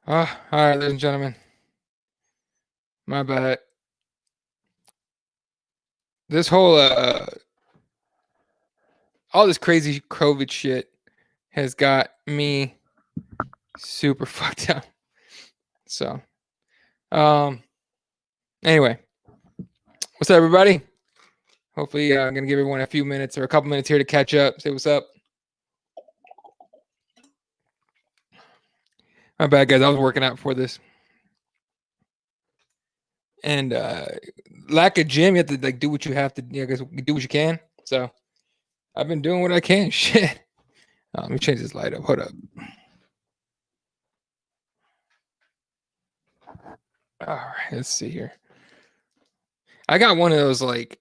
All right, ladies and gentlemen. My bad. This whole all this crazy COVID shit has got me super fucked up. So, um, anyway, what's up, everybody? Hopefully, I'm gonna give everyone a few minutes or a couple minutes here to catch up. Say what's up. My bad, guys. I was working out before this, and lack of gym, you have to like do what you have to. I guess do what you can. So, I've been doing what I can. Shit. Let me change this light up. Hold up. All right, let's see here. I got one of those like,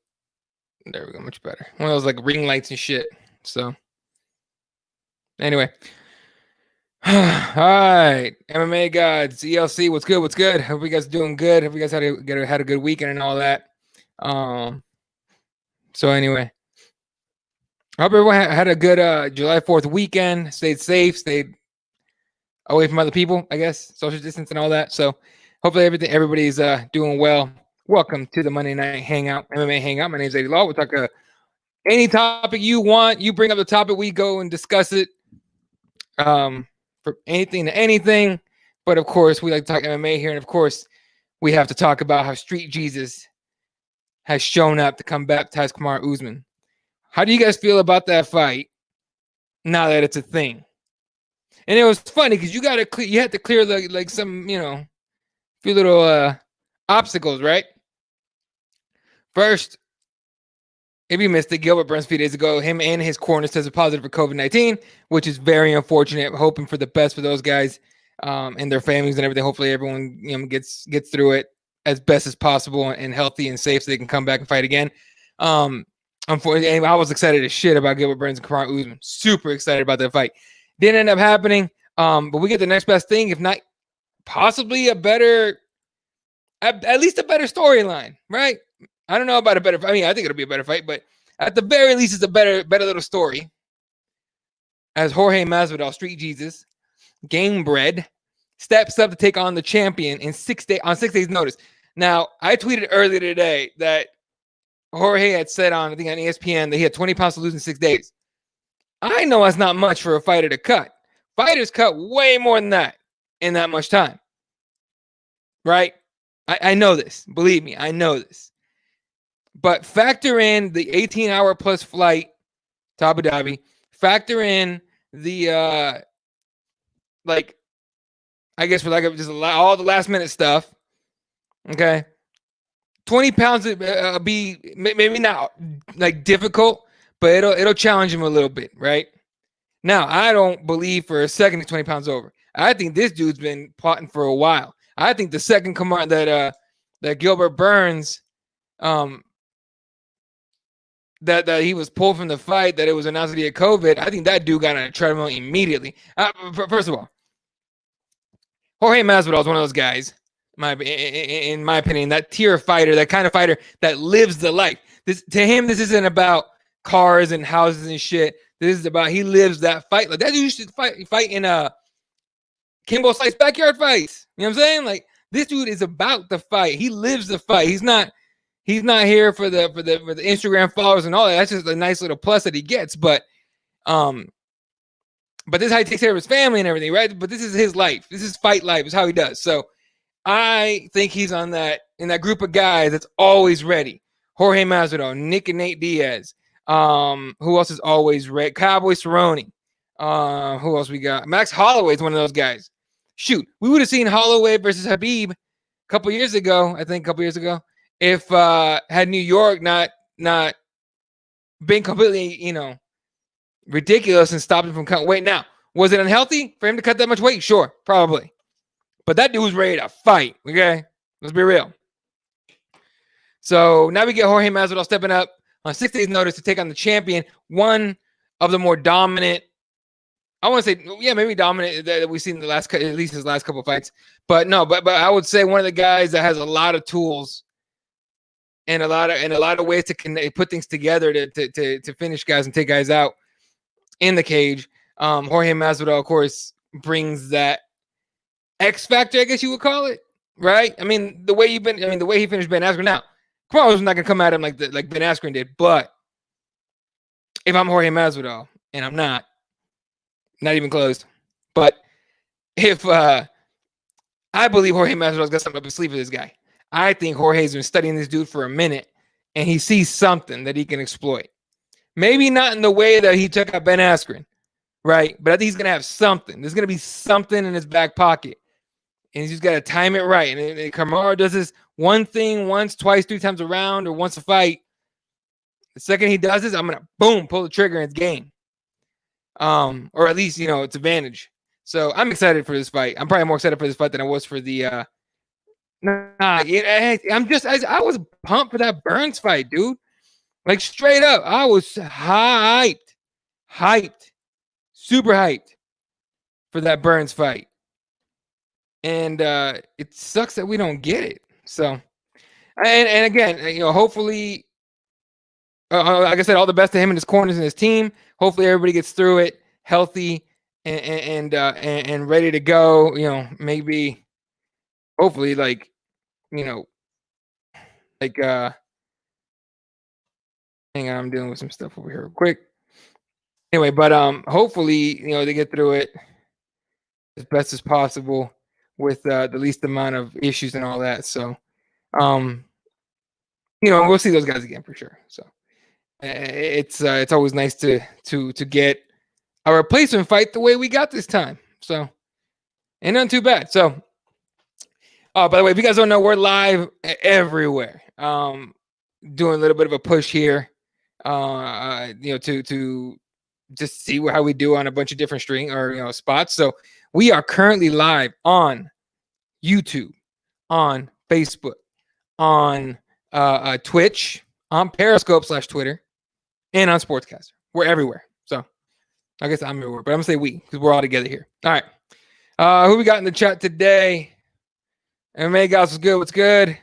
there we go, much better. One of those like ring lights and shit. So anyway. All right, MMA gods, ELC, what's good? What's good? Hope you guys are doing good. Hope you guys had a good weekend and all that. So anyway, I hope everyone had a good July 4th weekend. Stayed safe, stayed away from other people, I guess, social distance and all that. So hopefully everybody's doing well. Welcome to the Monday Night Hangout, MMA Hangout. My name is Eddie Law. We'll talk any topic you want. You bring up the topic, we go and discuss it. For anything to anything. But of course, we like to talk MMA here. And of course, we have to talk about how Street Jesus has shown up to come baptize Kamaru Usman. How do you guys feel about that fight now that it's a thing? And it was funny because you had to clear like some, few little obstacles, right? First, if you missed it, Gilbert Burns a few days ago, him and his corner tested positive for COVID-19, which is very unfortunate. Hoping for the best for those guys and their families and everything. Hopefully everyone gets through it as best as possible and healthy and safe so they can come back and fight again. Unfortunately, I was excited as shit about Gilbert Burns and Kamaru Usman. Super excited about that fight. Didn't end up happening, but we get the next best thing, if not possibly a better, at least a better storyline, right? I don't know about a better. I mean, I think it'll be a better fight, but at the very least, it's a better little story. As Jorge Masvidal, Street Jesus, game bred, steps up to take on the champion in 6 days notice. Now, I tweeted earlier today that Jorge had said on ESPN that he had 20 pounds to lose in 6 days. I know that's not much for a fighter to cut. Fighters cut way more than that in that much time, right? I know this. Believe me, I know this. But factor in the 18-hour plus flight to Abu Dhabi. Factor in the I guess for like just all the last minute stuff. Okay, 20 pounds be maybe not like difficult, but it'll challenge him a little bit, right? Now, I don't believe for a second he's 20 pounds over. I think this dude's been plotting for a while. I think the second command that Gilbert Burns that he was pulled from the fight, that it was announced that he had COVID, I think that dude got on a treadmill immediately. First of all, Jorge Masvidal is one of those guys, in my opinion, that tier fighter, that kind of fighter that lives the life. To him, this isn't about cars and houses and shit. This is about he lives that fight. Like that dude should fight in Kimbo Slice backyard fights. You know what I'm saying? Like this dude is about the fight. He lives the fight. He's not here for the Instagram followers and all that. That's just a nice little plus that he gets. But this is how he takes care of his family and everything, right? But this is his life. This is fight life. Is how he does. So I think he's in that group of guys that's always ready. Jorge Masvidal, Nick and Nate Diaz. Who else is always ready? Cowboy Cerrone. Who else we got? Max Holloway's one of those guys. Shoot, we would have seen Holloway versus Habib a couple years ago. If had New York not been completely, ridiculous and stopped him from cutting weight. Now, was it unhealthy for him to cut that much weight? Sure, probably. But that dude was ready to fight, okay? Let's be real. So now we get Jorge Masvidal stepping up on 6 days' notice to take on the champion, one of the more dominant, I want to say, maybe dominant that we've seen in at least his last couple of fights. But no, but I would say one of the guys that has a lot of tools and a lot of ways to put things together to finish guys and take guys out in the cage. Jorge Masvidal, of course, brings that X factor, I guess you would call it, right? I mean, the way he finished Ben Askren. Now, Kamaru's not gonna come at him like Ben Askren did, but if I'm Jorge Masvidal, and I'm not even close, but if I believe Jorge Masvidal's got something up his sleeve for this guy. I think Jorge's been studying this dude for a minute, and he sees something that he can exploit. Maybe not in the way that he took out Ben Askren, right? But I think he's going to have something. There's going to be something in his back pocket, and he's just got to time it right. And Kamaru does this one thing once, twice, 3 times around, or once a fight. The second he does this, I'm going to, boom, pull the trigger, and it's game. Or at least, it's advantage. So I'm excited for this fight. I'm probably more excited for this fight than I was for the. I was pumped for that Burns fight, dude. Like straight up, I was hyped, super hyped for that Burns fight. And it sucks that we don't get it. So, and again, hopefully, like I said, all the best to him and his corners and his team. Hopefully, everybody gets through it healthy and ready to go. Maybe, hopefully, hang on, I'm dealing with some stuff over here real quick. Anyway, but hopefully, they get through it as best as possible with the least amount of issues and all that. So, we'll see those guys again for sure. So, it's always nice to get a replacement fight the way we got this time. So, and not too bad. So, by the way, if you guys don't know, we're live everywhere. Doing a little bit of a push here, to just see how we do on a bunch of different spots. So we are currently live on YouTube, on Facebook, on Twitch, on Periscope /Twitter, and on Sportscaster. We're everywhere. So I guess I'm everywhere, but I'm gonna say we because we're all together here. All right. Who we got in the chat today? MMA guys, what's good? What's good?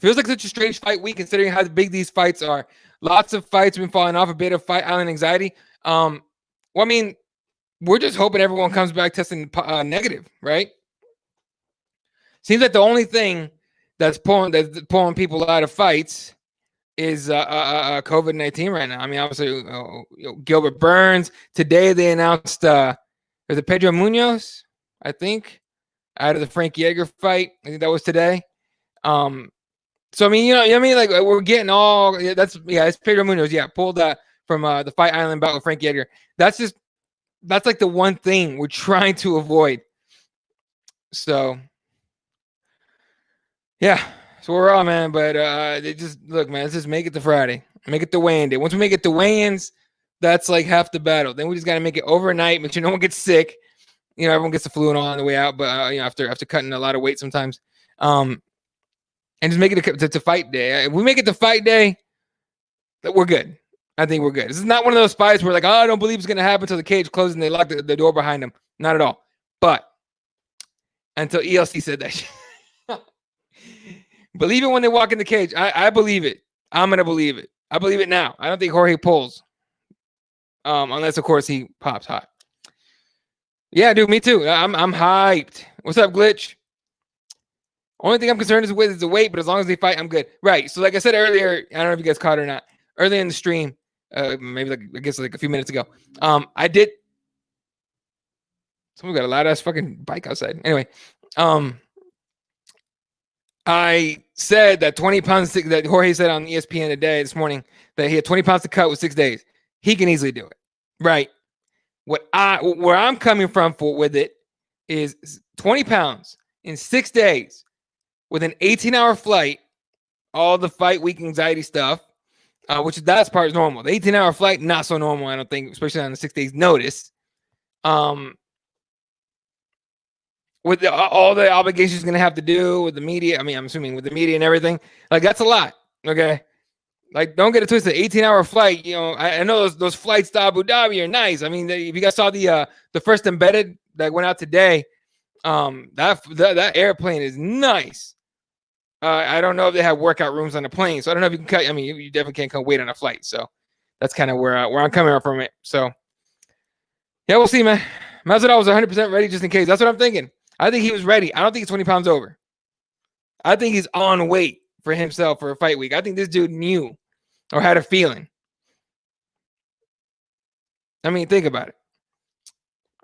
Feels like such a strange fight week considering how big these fights are. Lots of fights have been falling off, a bit of Fight Island anxiety. Well, I mean, we're just hoping everyone comes back testing negative, right? Seems like the only thing that's pulling people out of fights is COVID-19 right now. I mean, obviously, Gilbert Burns. Today they announced there's a Pedro Munoz, I think, out of the Frank Yeager fight. I think that was today. So I mean, like we're getting all it's Pedro Munoz, pulled from the Fight Island bout with Frank Yeager. That's like the one thing we're trying to avoid. So so we're all, man. But they just look, man. Let's just make it to Friday, make it to weigh-in day. Once we make it to weigh-ins, that's like half the battle. Then we just got to make it overnight, make sure no one gets sick. Everyone gets the flu and all on the way out, but after cutting a lot of weight sometimes. And just make it to fight day. If we make it to fight day, we're good. I think we're good. This is not one of those fights where I don't believe it's going to happen until the cage closes and they lock the door behind them. Not at all. But until ELC said that shit. Believe it when they walk in the cage. I believe it. I'm going to believe it. I believe it now. I don't think Jorge pulls. Unless, of course, he pops hot. Yeah, dude, me too. I'm hyped. What's up, Glitch? Only thing I'm concerned with is the weight, but as long as they fight, I'm good. Right. So like I said earlier, I don't know if you guys caught it or not. Earlier in the stream, maybe a few minutes ago, I did. Someone got a loud ass fucking bike outside. Anyway, I said that 20 pounds that Jorge said on ESPN this morning that he had 20 pounds to cut with 6 days. He can easily do it. Right. Where I'm coming from with it is 20 pounds in 6 days. With an 18-hour flight, all the fight week anxiety stuff, which that part is normal. The 18-hour flight, not so normal, I don't think, especially on the 6 days notice. With all the obligations going to have to do with the media, I mean, I'm assuming with the media and everything, that's a lot, okay? Don't get it twisted. 18-hour flight, I know those flights to Abu Dhabi are nice. I mean, if you guys saw the first embedded that went out today, that airplane is nice. I don't know if they have workout rooms on the plane, so I don't know if you can cut. I mean, you definitely can't come wait on a flight. So that's kind of where I'm coming from it. So yeah, we'll see, man. Masvidal was 100% ready just in case. That's what I'm thinking. I think he was ready. I don't think he's 20 pounds over. I think he's on weight for himself for a fight week. I think this dude knew or had a feeling. I mean, think about it.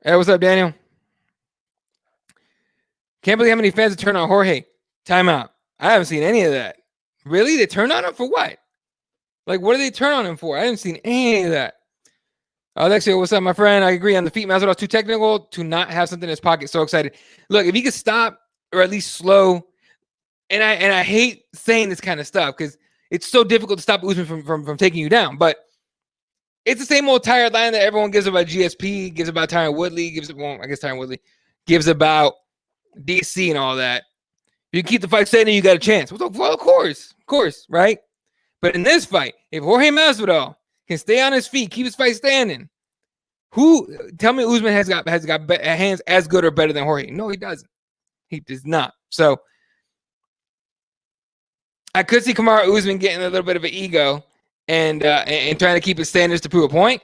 Hey, what's up, Daniel? Can't believe how many fans turn on Jorge. Timeout. I haven't seen any of that. Really? They turn on him for what? Like, what do they turn on him for? I haven't seen any of that. Alexia, what's up, my friend? I agree on the feet. Masvidal's too technical to not have something in his pocket. So excited. Look, if he could stop or at least slow, and I hate saying this kind of stuff because it's so difficult to stop Usman from taking you down. But it's the same old tired line that everyone gives about GSP, gives about Tyron Woodley, Tyron Woodley gives about DC and all that. If you keep the fight standing, you got a chance. Well, of course, right? But in this fight, if Jorge Masvidal can stay on his feet, keep his fight standing, tell me Usman has got hands as good or better than Jorge? No, he doesn't. He does not. So I could see Kamaru Usman getting a little bit of an ego and trying to keep his standards to prove a point.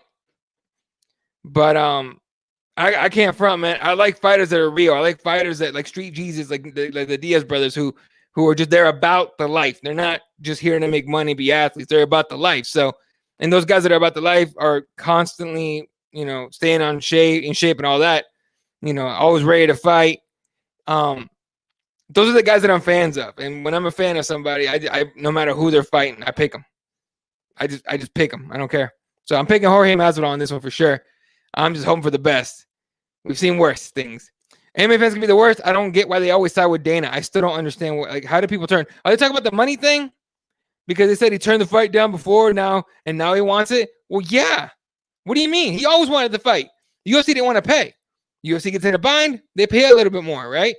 But I can't front, man. I like fighters that are real. I like fighters that like Street Jesus, like the Diaz brothers who are just there about the life. They're not just here to make money, be athletes. They're about the life. So, and those guys that are about the life are constantly, staying in shape and all that, always ready to fight. Those are the guys that I'm fans of. And when I'm a fan of somebody, I no matter who they're fighting, I pick them. I just pick them. I don't care. So I'm picking Jorge Masvidal on this one for sure. I'm just hoping for the best. We've seen worse things. MMA fans can be the worst. I don't get why they always side with Dana. I still don't understand how do people turn? Are they talking about the money thing? Because they said he turned the fight down before now he wants it. Well, yeah. What do you mean? He always wanted the fight. UFC didn't want to pay. UFC gets in a bind, they pay a little bit more, right?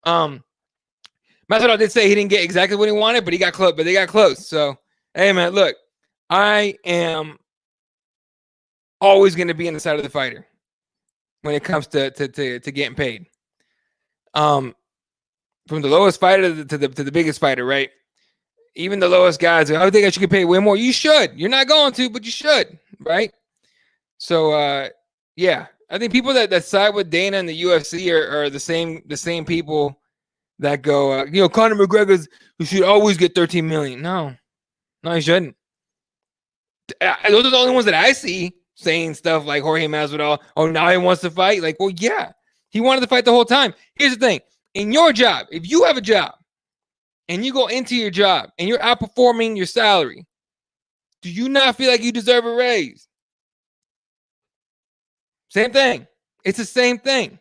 Masvidal did say he didn't get exactly what he wanted, but he got close. But they got close. So, hey, man, look, I am always going to be on the side of the fighter when it comes to getting paid. From the lowest fighter to the biggest fighter, right? Even the lowest guys, I think I should get paid way more. You should. You're not going to, but you should, right? So, yeah, I think people that side with Dana and the UFC are the same people that go, Conor McGregor's who should always get 13 million. No, he shouldn't. Those are the only ones that I see saying stuff like Jorge Masvidal, oh, now he wants to fight. Like, well, yeah, he wanted to fight the whole time. Here's the thing. In your job, if you have a job and you go into your job and you're outperforming your salary, do you not feel like you deserve a raise? Same thing. It's the same thing.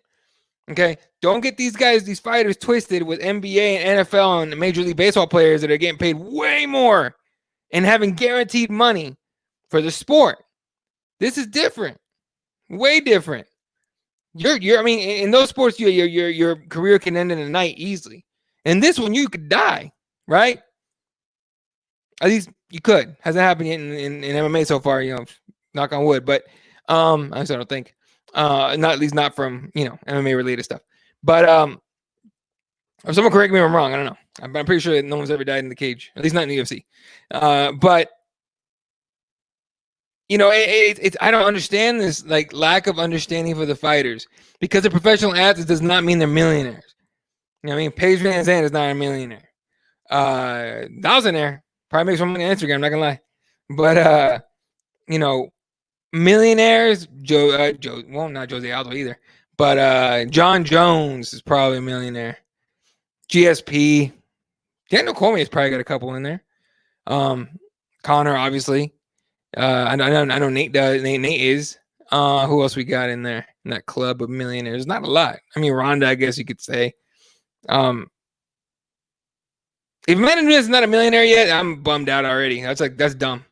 Okay? Don't get these fighters twisted with NBA and NFL and Major League Baseball players that are getting paid way more and having guaranteed money for the sport. This is different. Way different. I mean, in those sports, your career can end in a night easily. In this one, you could die, right? At least you could. Hasn't happened yet in MMA so far, knock on wood. But I don't think. Not from MMA related stuff. But if someone correct me if I'm wrong, I don't know. I'm pretty sure that no one's ever died in the cage, at least not in the UFC. But I don't understand this lack of understanding for the fighters because they're professional athletes does not mean they're millionaires. Paige Van Zandt is not a millionaire. Thousandaire probably makes more money on Instagram. I'm not gonna lie, but millionaires. Well, not Jose Aldo either, but John Jones is probably a millionaire. GSP, Daniel Cormier has probably got a couple in there. Connor, obviously. I know Nate does. Nate is. Who else we got in there in that club of millionaires? Not a lot. I mean, Ronda, I guess you could say. If Amanda Nunes is not a millionaire yet, I'm bummed out already. That's dumb.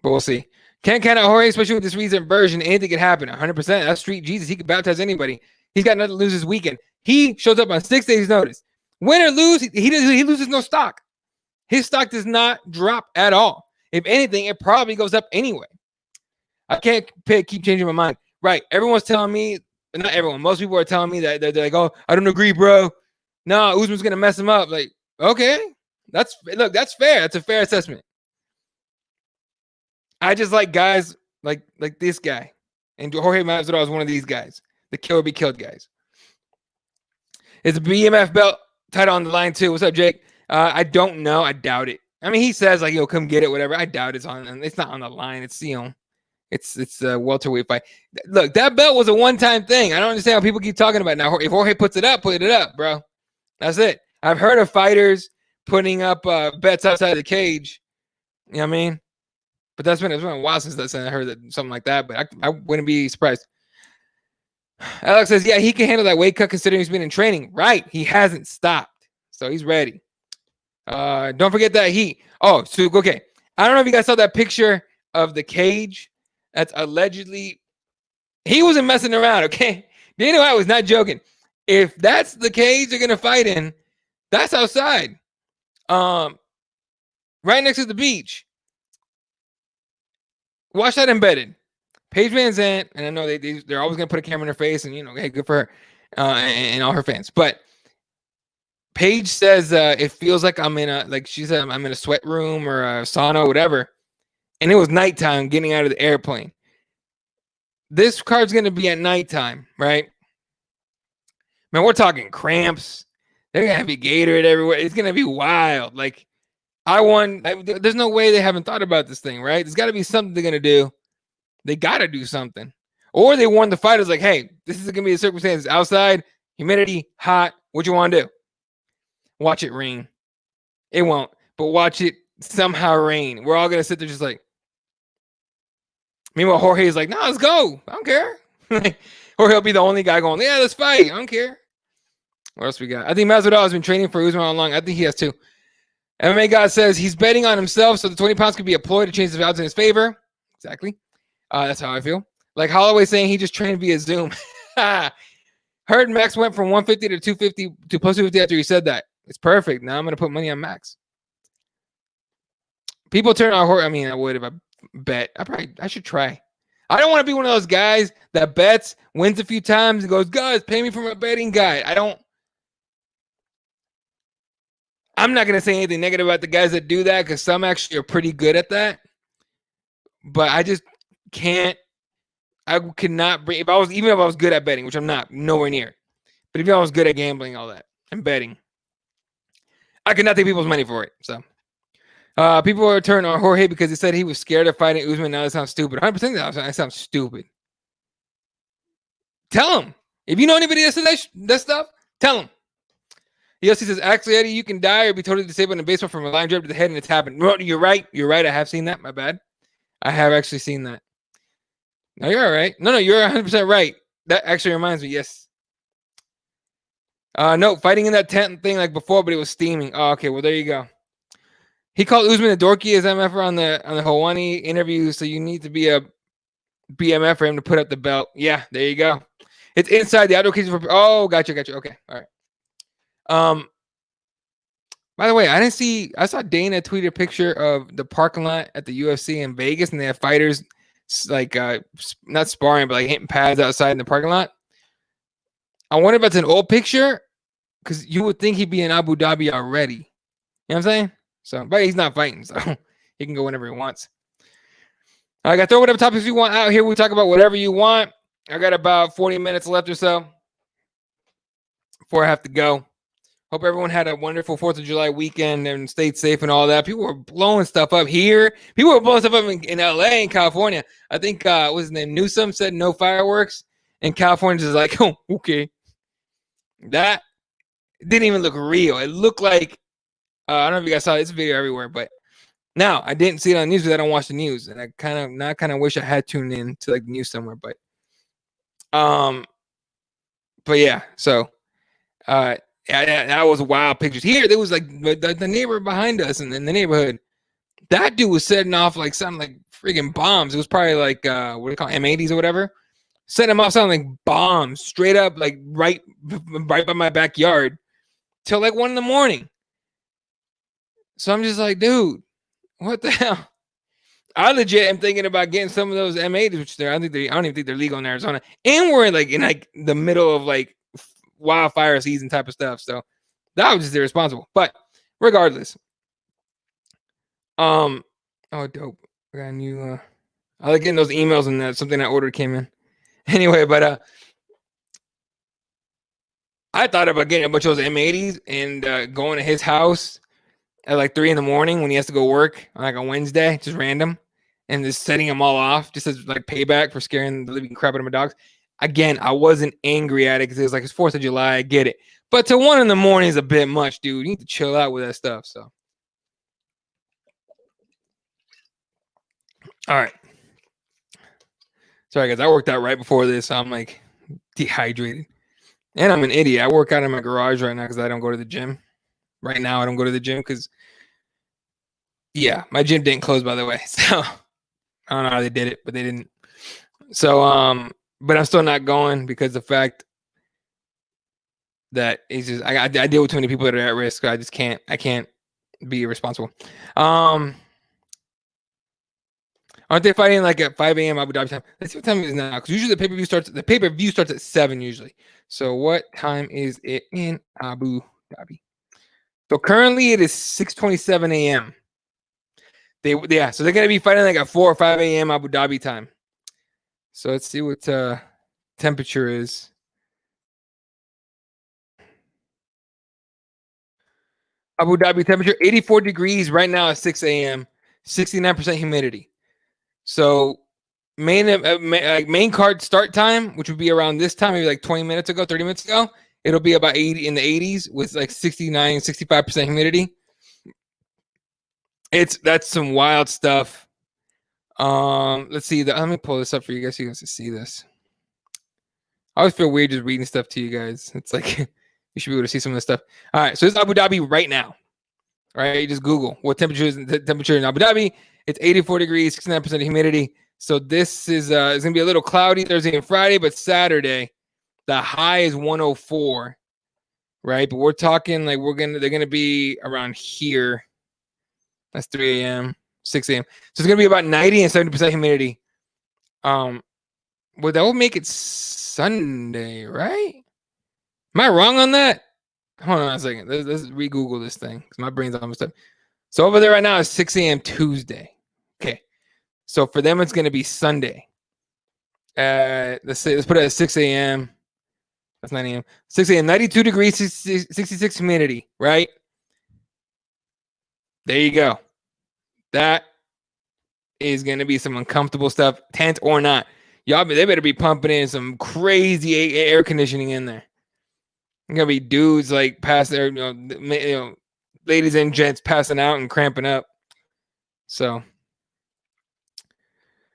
But we'll see. Can't count out Jorge, especially with this recent version. Anything could happen. 100%. That's Street Jesus. He could baptize anybody. He's got nothing to lose this weekend. He shows up on 6 days' notice. Win or lose, he loses no stock. His stock does not drop at all. If anything, it probably goes up anyway. I can't keep changing my mind. Right. Everyone's telling me, not everyone, most people are telling me that they're like, oh, I don't agree, bro. No, Usman's going to mess him up. Like, okay. That's fair. That's a fair assessment. I just like guys like this guy. And Jorge Masvidal is one of these guys The kill or be killed, guys. Is the BMF belt title on the line too? What's up, Jake? I don't know. I doubt it. I mean, he says like, "Yo, come get it," whatever. I doubt it's on. It's not on the line. It's it's a welterweight fight. Look, that belt was a one-time thing. I don't understand how people keep talking about it now. If Jorge puts it up, put it up, bro. That's it. I've heard of fighters putting up bets outside the cage. You know what I mean? But it's been a while since I heard that something like that. But I wouldn't be surprised. Alex says, yeah, he can handle that weight cut considering he's been in training. Right. He hasn't stopped. So he's ready. Don't forget that heat. Oh, so okay. I don't know if you guys saw that picture of the cage. That's allegedly, he wasn't messing around, okay? Dana White was not joking. If that's the cage they're gonna fight in, that's outside. Right next to the beach. Watch that embedded. Paige Van Zandt, and I know they're always gonna put a camera in her face, and hey, good for her and all her fans. But Paige says it feels like I'm in she said I'm in a sweat room or a sauna or whatever, and it was nighttime getting out of the airplane. This card's gonna be at nighttime, right? Man, we're talking cramps. They're gonna have a Gatorade everywhere. It's gonna be wild. Like there's no way they haven't thought about this thing, right? There's got to be something they're gonna do. They got to do something. Or they warn the fighters like, hey, this is going to be the circumstances. Outside, humidity, hot. What you want to do? Watch it rain. It won't. But watch it somehow rain. We're all going to sit there just like. Meanwhile, Jorge's like, no, let's go. I don't care. Or he'll be the only guy going, yeah, let's fight. I don't care. What else we got? I think Masvidal has been training for Usman all along. I think he has too. MMA God says he's betting on himself, so the 20 pounds could be a ploy to change the odds in his favor. Exactly. That's how I feel. Like Holloway saying he just trained via Zoom. Heard Max went from 150 to 250 to plus 250 after he said that. It's perfect. Now I'm going to put money on Max. People turn on horror. I mean, I would if I bet. I should try. I don't want to be one of those guys that bets, wins a few times, and goes, guys, pay me for my betting guide. I'm not going to say anything negative about the guys that do that because some actually are pretty good at that. But I just can't. I could not bring, even if I was good at betting, which I'm not, nowhere near. But if I was good at gambling, all that, and betting, I could not take people's money for it. So, people are turning on Jorge because he said he was scared of fighting Usman. Now that sounds stupid. 100% that sounds stupid. Tell him. If you know anybody that said that stuff, tell him. He also says, actually, Eddie, you can die or be totally disabled in baseball from a line drive to the head, and it's happened. No, you're right. You're right. I have seen that. My bad. I have actually seen that. No, you're all right. No, you're 100% right. That actually reminds me. Yes. No, fighting in that tent thing like before, but it was steaming. Oh, okay. Well, there you go. He called Usman a dorky as MF on the Hawani interview, so you need to be a BMF for him to put up the belt. Yeah, there you go. It's inside the outdoor cage. Oh, gotcha. Okay, all right. By the way, I saw Dana tweet a picture of the parking lot at the UFC in Vegas, and they have fighters like not sparring, but like hitting pads outside in the parking lot. I wonder if it's an old picture, because you would think he'd be in Abu Dhabi already. You know what I'm saying? So, but he's not fighting, so he can go whenever he wants. I got to throw whatever topics you want out here. We talk about whatever you want. I got about 40 minutes left or so before I have to go. Hope everyone had a wonderful 4th of July weekend and stayed safe and all that. People were blowing stuff up here. People were blowing stuff up in LA and California. I think, what was his name? Newsom said no fireworks. And California's just like, oh, okay. That didn't even look real. It looked like, I don't know if you guys saw it. It's a video everywhere. But now, I didn't see it on the news because I don't watch the news. And I kind of wish I had tuned in to like the news somewhere. But yeah, so, yeah, that was wild pictures. Here, there was like the neighbor behind us in the neighborhood. That dude was setting off like something like friggin' bombs. It was probably like what do you call it, M80s or whatever. Setting them off sounding like bombs straight up, like right by my backyard till like 1 a.m. So I'm just like, dude, what the hell? I legit am thinking about getting some of those M80s, which I don't even think they're legal in Arizona. And we're in the middle of like wildfire season type of stuff, so that was just irresponsible. But regardless, oh dope, I got a new I like getting those emails and that something I ordered came in anyway. But I thought about getting a bunch of those M80s and going to his house at like 3 a.m. when he has to go work on like a Wednesday, just random, and just setting them all off just as like payback for scaring the living crap out of my dogs. Again, I wasn't angry at it because it was like it's 4th of July. I get it. But to 1 a.m. is a bit much, dude. You need to chill out with that stuff. So, all right. Sorry, guys. I worked out right before this. So I'm like dehydrated. And I'm an idiot. I work out in my garage right now because I don't go to the gym. Right now, I don't go to the gym because, yeah, my gym didn't close, by the way. So I don't know how they did it, but they didn't. So, but I'm still not going because the fact that it's just I deal with too many people that are at risk. I just can't. I can't be irresponsible. Aren't they fighting like at 5 a.m. Abu Dhabi time? Let's see what time it is now. Because usually the pay-per-view starts at 7 usually. So what time is it in Abu Dhabi? So currently it is 6:27 a.m. So they're gonna be fighting like at 4 or 5 a.m. Abu Dhabi time. So let's see what temperature is. Abu Dhabi temperature 84 degrees right now at 6 a.m. 69% humidity. So main card start time, which would be around this time, maybe like 20 minutes ago, 30 minutes ago, it'll be about 80 in the 80s with like 69, 65% humidity. That's some wild stuff. Let's see. Let me pull this up for you guys so you guys can see this. I always feel weird just reading stuff to you guys. It's like you should be able to see some of this stuff. All right, so it's Abu Dhabi right now. All right, you just Google what temperature is the temperature in Abu Dhabi. It's 84 degrees, 69% humidity. So this is it's gonna be a little cloudy Thursday and Friday, but Saturday the high is 104. Right, but we're talking like they're gonna be around here. That's 3 a.m., 6 a.m. So it's gonna be about 90 and 70% humidity. Well, that will make it Sunday, right? Am I wrong on that? Hold on a second. Let's re-Google this thing because my brain's almost up. So over there right now is 6 a.m. Tuesday. Okay. So for them, it's going to be Sunday. Let's put it at 6 a.m. That's 9 a.m. 6 a.m. 92 degrees, 66 humidity, right? There you go. That is going to be some uncomfortable stuff, tent or not. They better be pumping in some crazy air conditioning in there. There's gonna be dudes like past there, ladies and gents passing out and cramping up. So,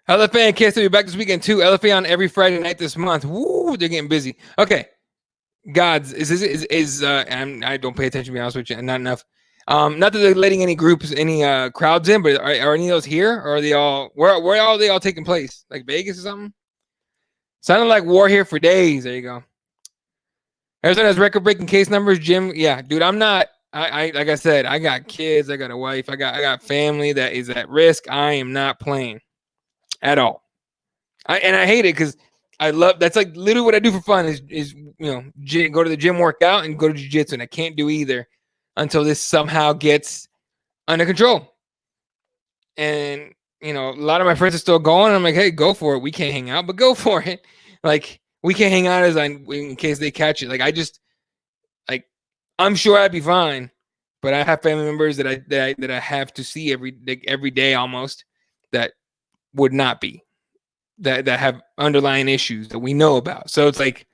LFA and KSW back this weekend too. LFA on every Friday night this month. Woo, they're getting busy. Okay, gods I don't pay attention to be honest with you, not enough. Not that they're letting any crowds in, but are any of those here? Or are they all where are they all taking place? Like Vegas or something? Sounded like war here for days. There you go. Arizona has record-breaking case numbers. Jim, yeah, dude, I'm not. I like I said, I got kids, I got a wife, I got family that is at risk. I am not playing at all. I hate it because I love. That's like literally what I do for fun is go to the gym, work out, and go to jiu-jitsu, and I can't do either until this somehow gets under control. And a lot of my friends are still going. I'm like, hey, go for it. We can't hang out, but go for it. Like. We can't hang out in case they catch it. Like I'm sure I'd be fine, but I have family members that I have to see every day almost that would not be that have underlying issues that we know about. So it's like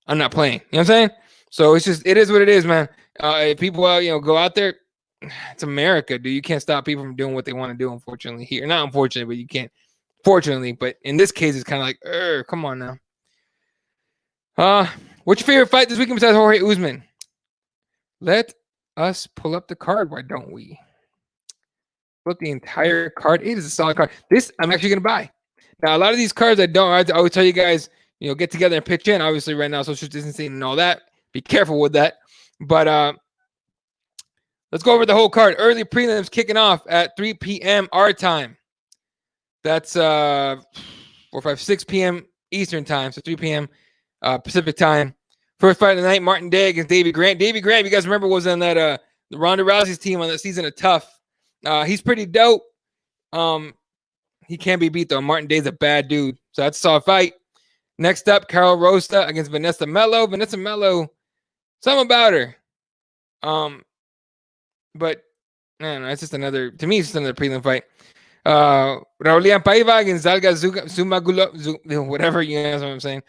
I'm not playing. You know what I'm saying? So it is what it is, man. If people go out there, it's America, dude. You can't stop people from doing what they want to do. Unfortunately, here, not unfortunately, but you can't. Fortunately, but in this case, it's kind of like, come on now. What's your favorite fight this weekend besides Jorge Usman? Let us pull up the card. Why don't we? Pull up the entire card. It is a solid card. This I'm actually gonna buy. Now a lot of these cards I always tell you guys, get together and pitch in. Obviously, right now social distancing and all that. Be careful with that. But let's go over the whole card. Early prelims kicking off at 3 p.m. our time. That's 6 p.m. Eastern time. So 3 p.m. Pacific time. First fight of the night, Martin Day against Davey Grant. Davey Grant, you guys remember, was on that the Ronda Rousey's team on that season of Tough. He's pretty dope. He can't be beat though. Martin Day's a bad dude. So that's a solid fight. Next up, Carol Rosa against Vanessa Mello. Vanessa Mello, Something about her. But I don't know. It's just another. To me, it's just another prelim fight. Raulian Paiva against Zalga Zumagulo, whatever, you know what I'm saying.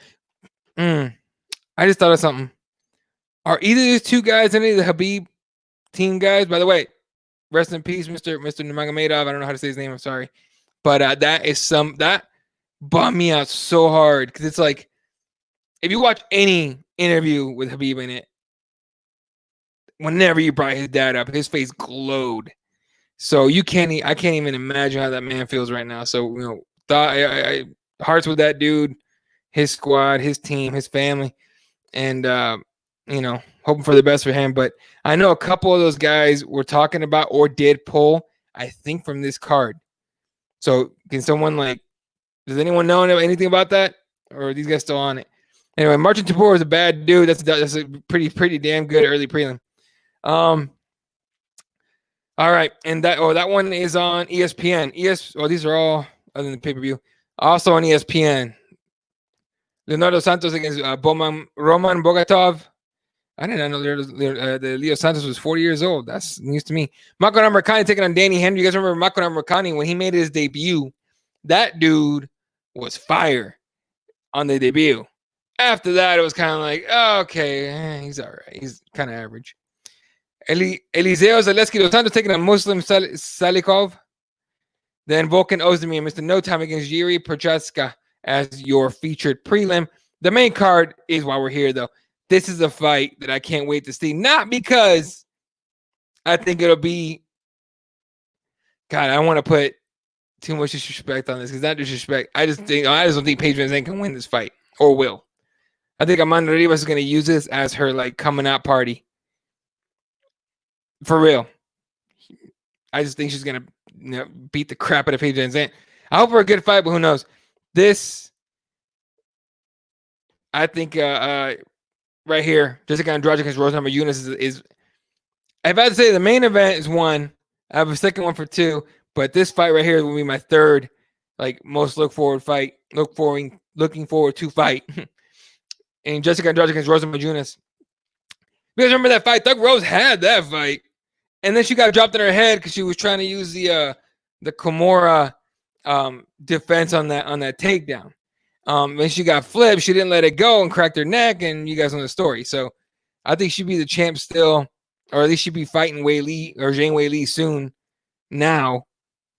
I just thought of something. Are either of these two guys any of the Habib team guys? By the way, rest in peace, Mr. Nurmagomedov. I don't know how to say his name. I'm sorry, but that bummed me out so hard because it's like if you watch any interview with Habib in it, whenever you brought his dad up, his face glowed. So I can't even imagine how that man feels right now. So hearts with that dude, his squad, his team, his family, and hoping for the best for him. But I know a couple of those guys were talking about or did pull, I think, from this card. So can someone does anyone know anything about that? Or are these guys still on it? Anyway, Martin Tabor is a bad dude. That's a pretty damn good early prelim. All right, and that one is on ESPN. These are all other than the pay-per-view. Also on ESPN. Leonardo Santos against Roman Bogatov. I didn't know the Leo Santos was 40 years old. That's news to me. Mako Namarkani taking on Danny Henry. You guys remember Mako Namarkani when he made his debut? That dude was fire on the debut. After that, it was kind of like, okay, he's all right. He's kind of average. Eliseo Zaleski dos Santos taking on Muslim Salikov. Then Volkan Ozdemir, Mr. No Time against Yuri Prochaska as your featured prelim. The main card is why we're here, though. This is a fight that I can't wait to see. Not because I think it'll be. God, I don't want to put too much disrespect on this because not disrespect. I just don't think Paige Van Zandt can win this fight or will. I think Amanda Rivas is going to use this as her coming out party. For real. I just think she's going to beat the crap out of Paige Van Zandt. I hope for a good fight, but who knows? This, I think, right here, Jessica Andrade against Rose Namajunas is if I had to say the main event is one, I have a second one for two, but this fight right here will be my third, most looking forward to fight. And Jessica Andrade against Rose Namajunas. You guys remember that fight? Thug Rose had that fight. And then she got dropped in her head because she was trying to use the Kimura defense on that takedown. When she got flipped, she didn't let it go and cracked her neck, and you guys know the story. So I think she'd be the champ still, or at least she'd be fighting Wei Li or Zhang Wei Li soon. Now,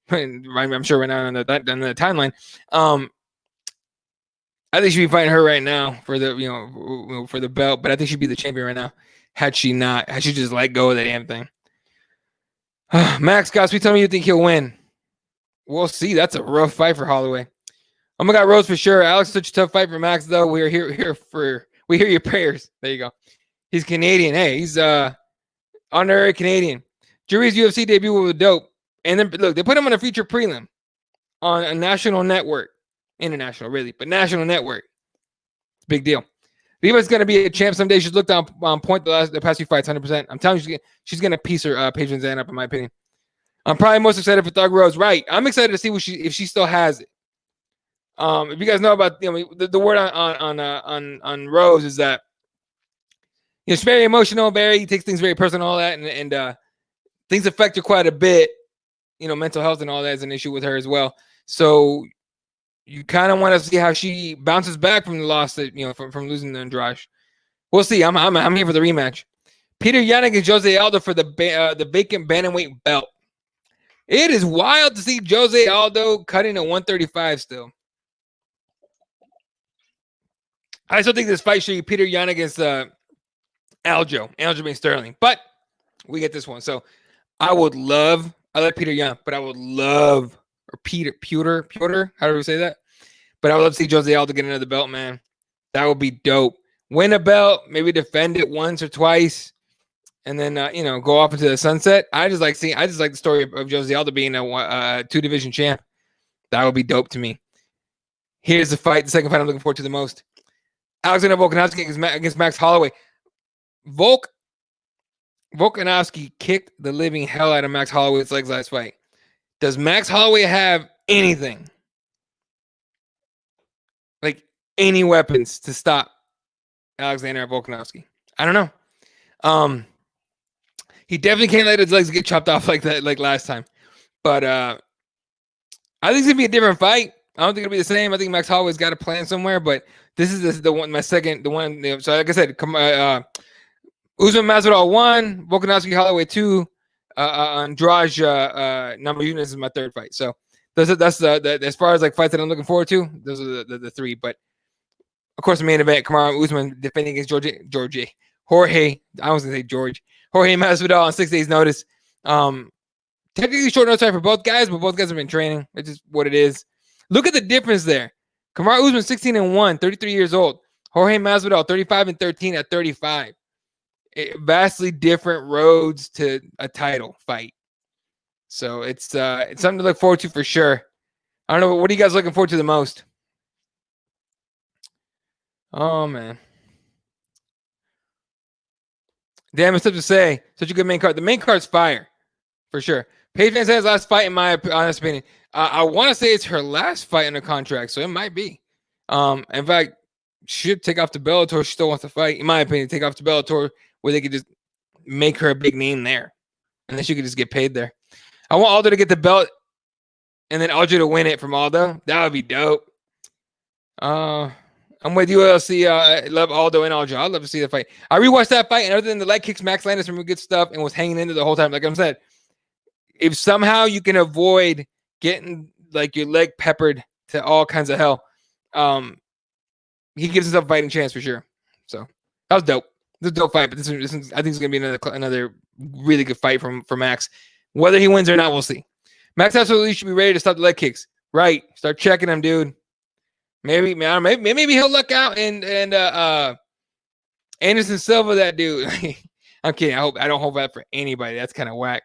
I'm sure right now on the timeline. I think she'd be fighting her right now for the for the belt, but I think she'd be the champion right now had she just let go of that damn thing. Max Goss, tell me you think he'll win. We'll see. That's a rough fight for Holloway. Oh my God, Rose for sure. Alex, such a tough fight for Max, though. We hear your prayers. There you go. He's Canadian. Hey, he's honorary Canadian. Jury's UFC debut was dope. And then look, they put him on a feature prelim on a national network. International, really, but national network. It's a big deal. Rivas going to be a champ someday. She's looked on point the past few fights, 100%. I'm telling you, she's going to piece her Paige Van Zandt up, in my opinion. I'm probably most excited for Thug Rose. Right. I'm excited to see if she still has it. If you guys know about the word on Rose is that she's very emotional, takes things very personal, all that, and things affect her quite a bit. Mental health and all that is an issue with her as well. So you kind of want to see how she bounces back from the loss that from losing to Andrade. We'll see. I'm here for the rematch. Peter Yan against Jose Aldo for the vacant bantamweight belt. It is wild to see Jose Aldo cutting at 135 still. I still think this fight should be Peter Yan against Aljamain Sterling, but we get this one. So I like Peter Yan, but I would love, or Peter, how do we say that? But I would love to see Jose Aldo get another belt, man. That would be dope. Win a belt, maybe defend it once or twice, and then go off into the sunset. I just like the story of Jose Aldo being a 2-division champ. That would be dope to me. Here's the fight, the second fight I'm looking forward to the most. Alexander Volkanovski against Max Holloway. Volkanovski kicked the living hell out of Max Holloway's legs last fight. Does Max Holloway have anything? Any weapons to stop Alexander Volkanovski? I don't know. He definitely can't let his legs get chopped off like that, like last time. But I think it's gonna be a different fight. I don't think it'll be the same. I think Max Holloway's got a plan somewhere, but this is the one, the one. So like I said, Usman Masvidal 1, Volkanovski Holloway 2, Andrade Namajunas is my third fight. So that's the as far as like fights that I'm looking forward to. Those are the three. But of course, the main event, Kamaru Usman defending against Jorge. I was gonna say Jorge Masvidal on 6 days' notice. Technically short notice for both guys, but both guys have been training. It's just what it is. Look at the difference there. Kamaru Usman 16-1, 33 years old. Jorge Masvidal 35-13 at 35. Vastly different roads to a title fight. So it's something to look forward to for sure. I don't know. What are you guys looking forward to the most? Oh, man. Damn, it's tough to say. Such a good main card. The main card's fire, for sure. Paige Van Zandt's last fight, in my honest opinion. I want to say it's her last fight in a contract, so it might be. In fact, should take off to Bellator. She still wants to fight, in my opinion. Take off to Bellator, where they could just make her a big name there, and then she could just get paid there. I want Aldo to get the belt, and then Aldo to win it from Aldo. That would be dope. I'm with you, LC. I love Aldo and Aldo. I'd love to see the fight. I rewatched that fight, and other than the leg kicks, Max landed some good stuff and was hanging into the whole time. Like I said, if somehow you can avoid getting like your leg peppered to all kinds of hell, he gives himself a fighting chance for sure. So that was dope. This is a dope fight, but this is, I think it's gonna be another really good fight for Max. Whether he wins or not, we'll see. Max absolutely should be ready to stop the leg kicks. Right, start checking him, dude. Maybe he'll luck out and Anderson Silva, that dude. I'm kidding. I don't hope that for anybody. That's kind of whack.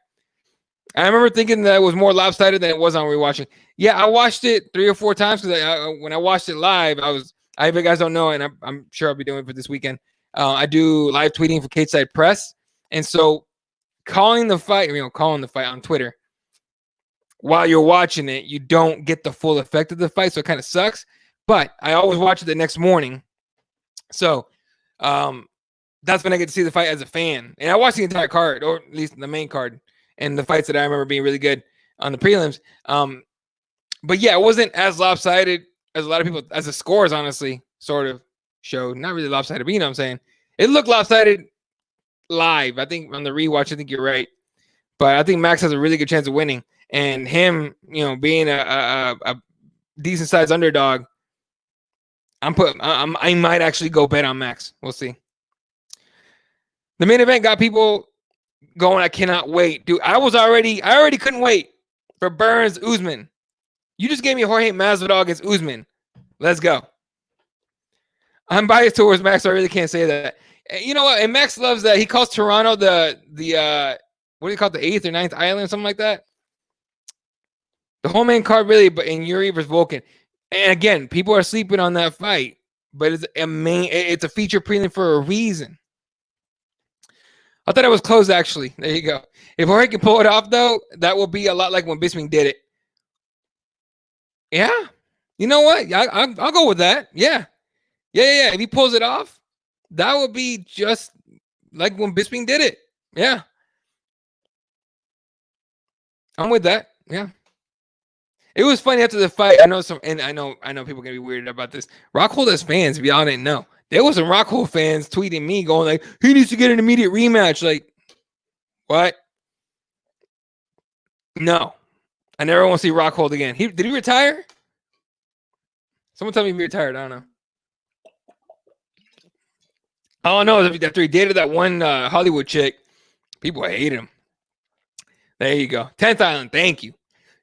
I remember thinking that it was more lopsided than it was on rewatching. Yeah, I watched it 3 or 4 times because when I watched it live, if you guys don't know, and I'm sure I'll be doing it for this weekend. I do live tweeting for Cage Side Press, and so calling the fight on Twitter while you're watching it, you don't get the full effect of the fight, so it kind of sucks. But I always watch it the next morning, so that's when I get to see the fight as a fan. And I watched the entire card, or at least the main card, and the fights that I remember being really good on the prelims. But yeah, it wasn't as lopsided as a lot of people, as the scores honestly sort of showed. Not really lopsided, but you know what I'm saying. It looked lopsided live. I think on the rewatch, I think you're right. But I think Max has a really good chance of winning. And him, being a decent sized underdog, I might actually go bet on Max. We'll see. The main event got people going. I cannot wait, dude. I already couldn't wait for Burns Usman. You just gave me Jorge Masvidal against Usman. Let's go. I'm biased towards Max, so I really can't say that. You know what? And Max loves that. He calls Toronto the what do you call it, the 8th or 9th island, something like that. The whole main card, really, but in Yuri versus Volkan. And again, people are sleeping on that fight, but it's a feature prelim for a reason. I thought it was close, actually. There you go. If Jorge can pull it off, though, that will be a lot like when Bisping did it. Yeah. You know what? I'll go with that. Yeah. Yeah. If he pulls it off, that would be just like when Bisping did it. Yeah. I'm with that. Yeah. It was funny after the fight. I know people are gonna be weirded about this. Rockhold has fans, if y'all didn't know. There was some Rockhold fans tweeting me going like, he needs to get an immediate rematch. Like, what? No. I never want to see Rockhold again. Did he retire? Someone tell me he retired. I don't know. I don't know. After he dated that one Hollywood chick, people hate him. There you go. 10th Island. Thank you.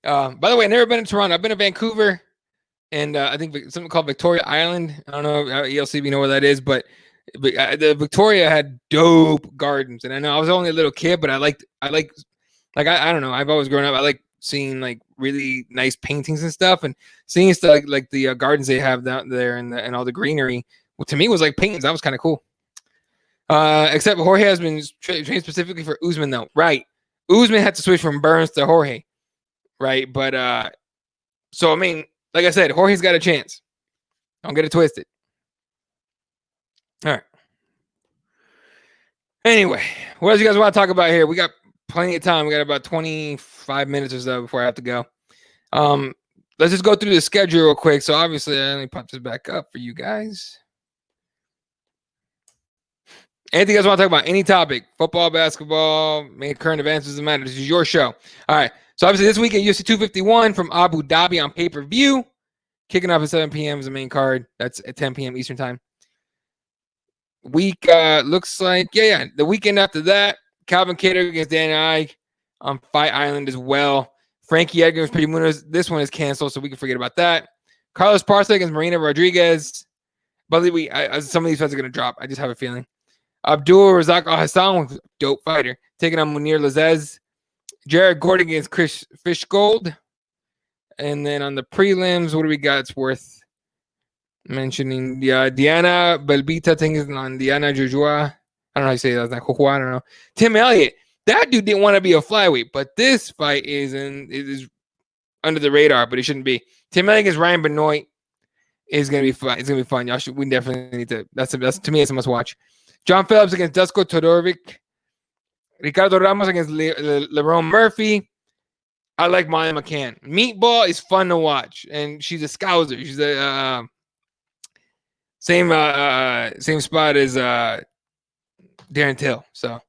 By the way, I've never been in Toronto. I've been to Vancouver and I think something called Victoria Island. I don't know, ELC, if you know where that is, but the Victoria had dope gardens. And I know I was only a little kid, but I don't know. I've always grown up. I like seeing like really nice paintings and stuff, and seeing stuff like the gardens they have down there and all the greenery. Well, to me, it was like paintings. That was kind of cool. Except Jorge has been trained specifically for Usman, though. Right. Usman had to switch from Burns to Jorge. Right. But so, I mean, like I said, Jorge's got a chance. Don't get it twisted. All right. Anyway, what else you guys want to talk about here? We got plenty of time. We got about 25 minutes or so before I have to go. Let's just go through the schedule real quick. So obviously, let me pop this back up for you guys. Anything you guys want to talk about? Any topic? Football, basketball, current events, doesn't matter. This is your show. All right. So obviously this weekend, UFC 251 from Abu Dhabi on pay-per-view. Kicking off at 7 p.m. is the main card. That's at 10 p.m. Eastern time. Week looks like, the weekend after that, Calvin Kattar against Danny Ige on Fight Island as well. Frankie Edgar Pretty Munoz. This one is canceled, so we can forget about that. Carlos Parza against Marina Rodriguez. But some of these fights are going to drop. I just have a feeling. Abdul Razak Al Hassan, dope fighter, taking on Munir Lazez. Jared Gordon against Chris Fishgold. And then on the prelims, what do we got? It's worth mentioning. Diana Belbita taking on Diana Jujua. I don't know how you say that. Like I don't know. Tim Elliott. That dude didn't want to be a flyweight, but this fight is under the radar, but it shouldn't be. Tim Elliott against Ryan Benoit is gonna be fun. It's gonna be fun. We definitely need to. That's to me, it's a must watch. John Phillips against Dusko Todorovic. Ricardo Ramos against Lerone Murphy. I like Molly McCann. Meatball is fun to watch, and she's a scouser. She's a same spot as Darren Till. So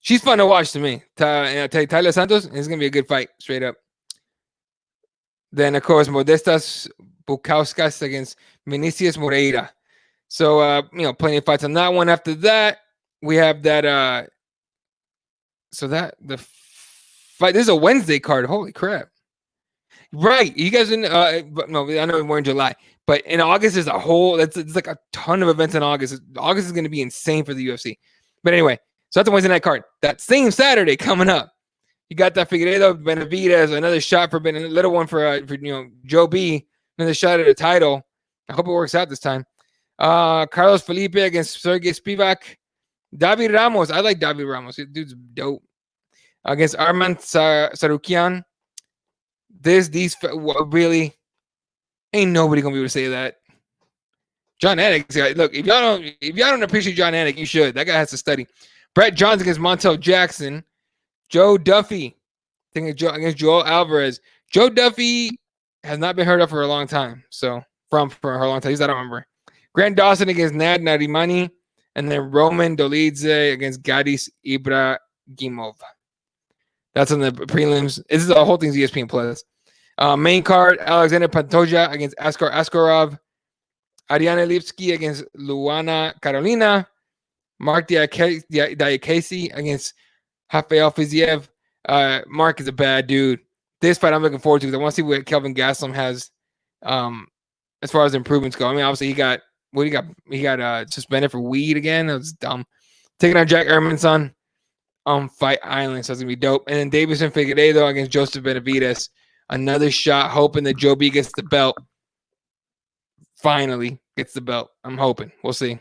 she's fun to watch to me. Tyler Santos is gonna be a good fight, straight up. Then of course Modestas Bukauskas against Vinicius Moreira. So plenty of fights on that one. After that, we have that. So that the fight. This is a Wednesday card. Holy crap! Right, you guys no, I know we're in July, but in August there's a whole. It's like a ton of events in August. August is going to be insane for the UFC. But anyway, so that's a Wednesday night card. That same Saturday coming up, you got that Figueiredo Benavidez, another shot for a little one for Joe B, another shot at a title. I hope it works out this time. Carlos Felipe against Sergey Spivak. David Ramos. I like David Ramos. This dude's dope. Against Arman Sarukian. These really ain't nobody gonna be able to say that. John Anik. Look, if y'all don't appreciate John Anik, you should. That guy has to study. Brett Johnson against Montel Jackson. Joe Duffy against Joel Alvarez. Joe Duffy has not been heard of for a long time. So for a long time, I don't remember. Grant Dawson against Nad Narimani. And then Roman Dolidze against Gadis Ibrahimov. That's on the prelims. This is the whole thing's ESPN Plus. Main card, Alexander Pantoja against Askar Askarov. Ariane Lipsky against Luana Carolina. Mark Diakese against Rafael Fiziev. Mark is a bad dude. This fight I'm looking forward to because I want to see what Kelvin Gastelum has as far as improvements go. I mean, obviously he got suspended for weed again. That was dumb. Taking on Jack Hermansson on Fight Island. So it's going to be dope. And then Davison Figueiredo against Joseph Benavidez. Another shot, hoping that Joe B gets the belt. Finally gets the belt. I'm hoping. We'll see.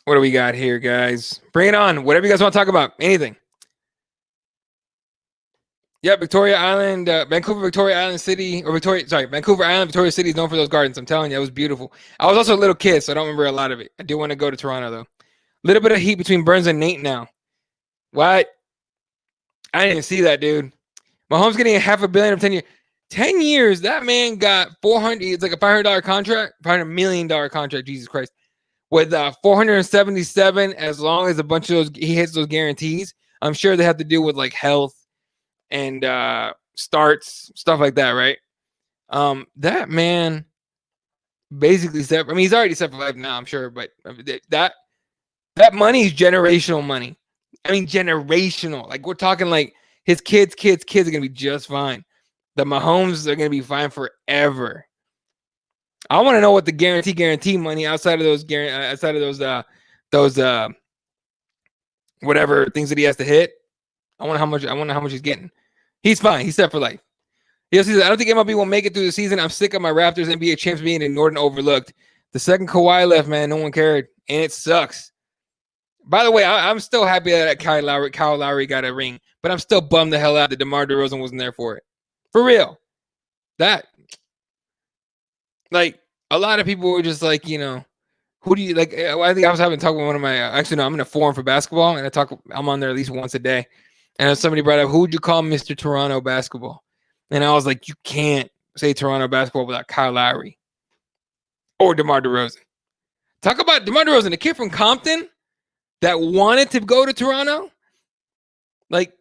What do we got here, guys? Bring it on. Whatever you guys want to talk about. Anything. Yeah, Victoria Island, Vancouver, Victoria Island City, Vancouver Island, Victoria City is known for those gardens. I'm telling you, it was beautiful. I was also a little kid, so I don't remember a lot of it. I do want to go to Toronto, though. A little bit of heat between Burns and Nate now. What? I didn't even see that, dude. Mahomes getting $500 million of 10 years. 10 years, that man got 400. It's like a $500 contract, $500 million contract, Jesus Christ. With 477, as long as a bunch of those, he hits those guarantees. I'm sure they have to do with like health and starts, stuff like that, right? That man basically set. I mean, he's already set for life now, I'm sure, but that money is generational money. I mean, generational. Like we're talking like his kids are gonna be just fine. The Mahomes are gonna be fine forever. I want to know what the guarantee money outside of those whatever things that he has to hit. I wonder how much he's getting. He's fine. He's set for life. I don't think MLB will make it through the season. I'm sick of my Raptors NBA champs being ignored and overlooked. The second Kawhi left, man, no one cared, and it sucks. By the way, I'm still happy that Kyle Lowry got a ring, but I'm still bummed the hell out that DeMar DeRozan wasn't there for it. For real. That, like, a lot of people were just like, Who do you like? I think I was having a talk with one of my. Actually, no, I'm in a forum for basketball, and I'm on there at least once a day. And somebody brought up, who would you call Mr. Toronto basketball? And I was like, you can't say Toronto basketball without Kyle Lowry or DeMar DeRozan. Talk about DeMar DeRozan, the kid from Compton that wanted to go to Toronto. Like,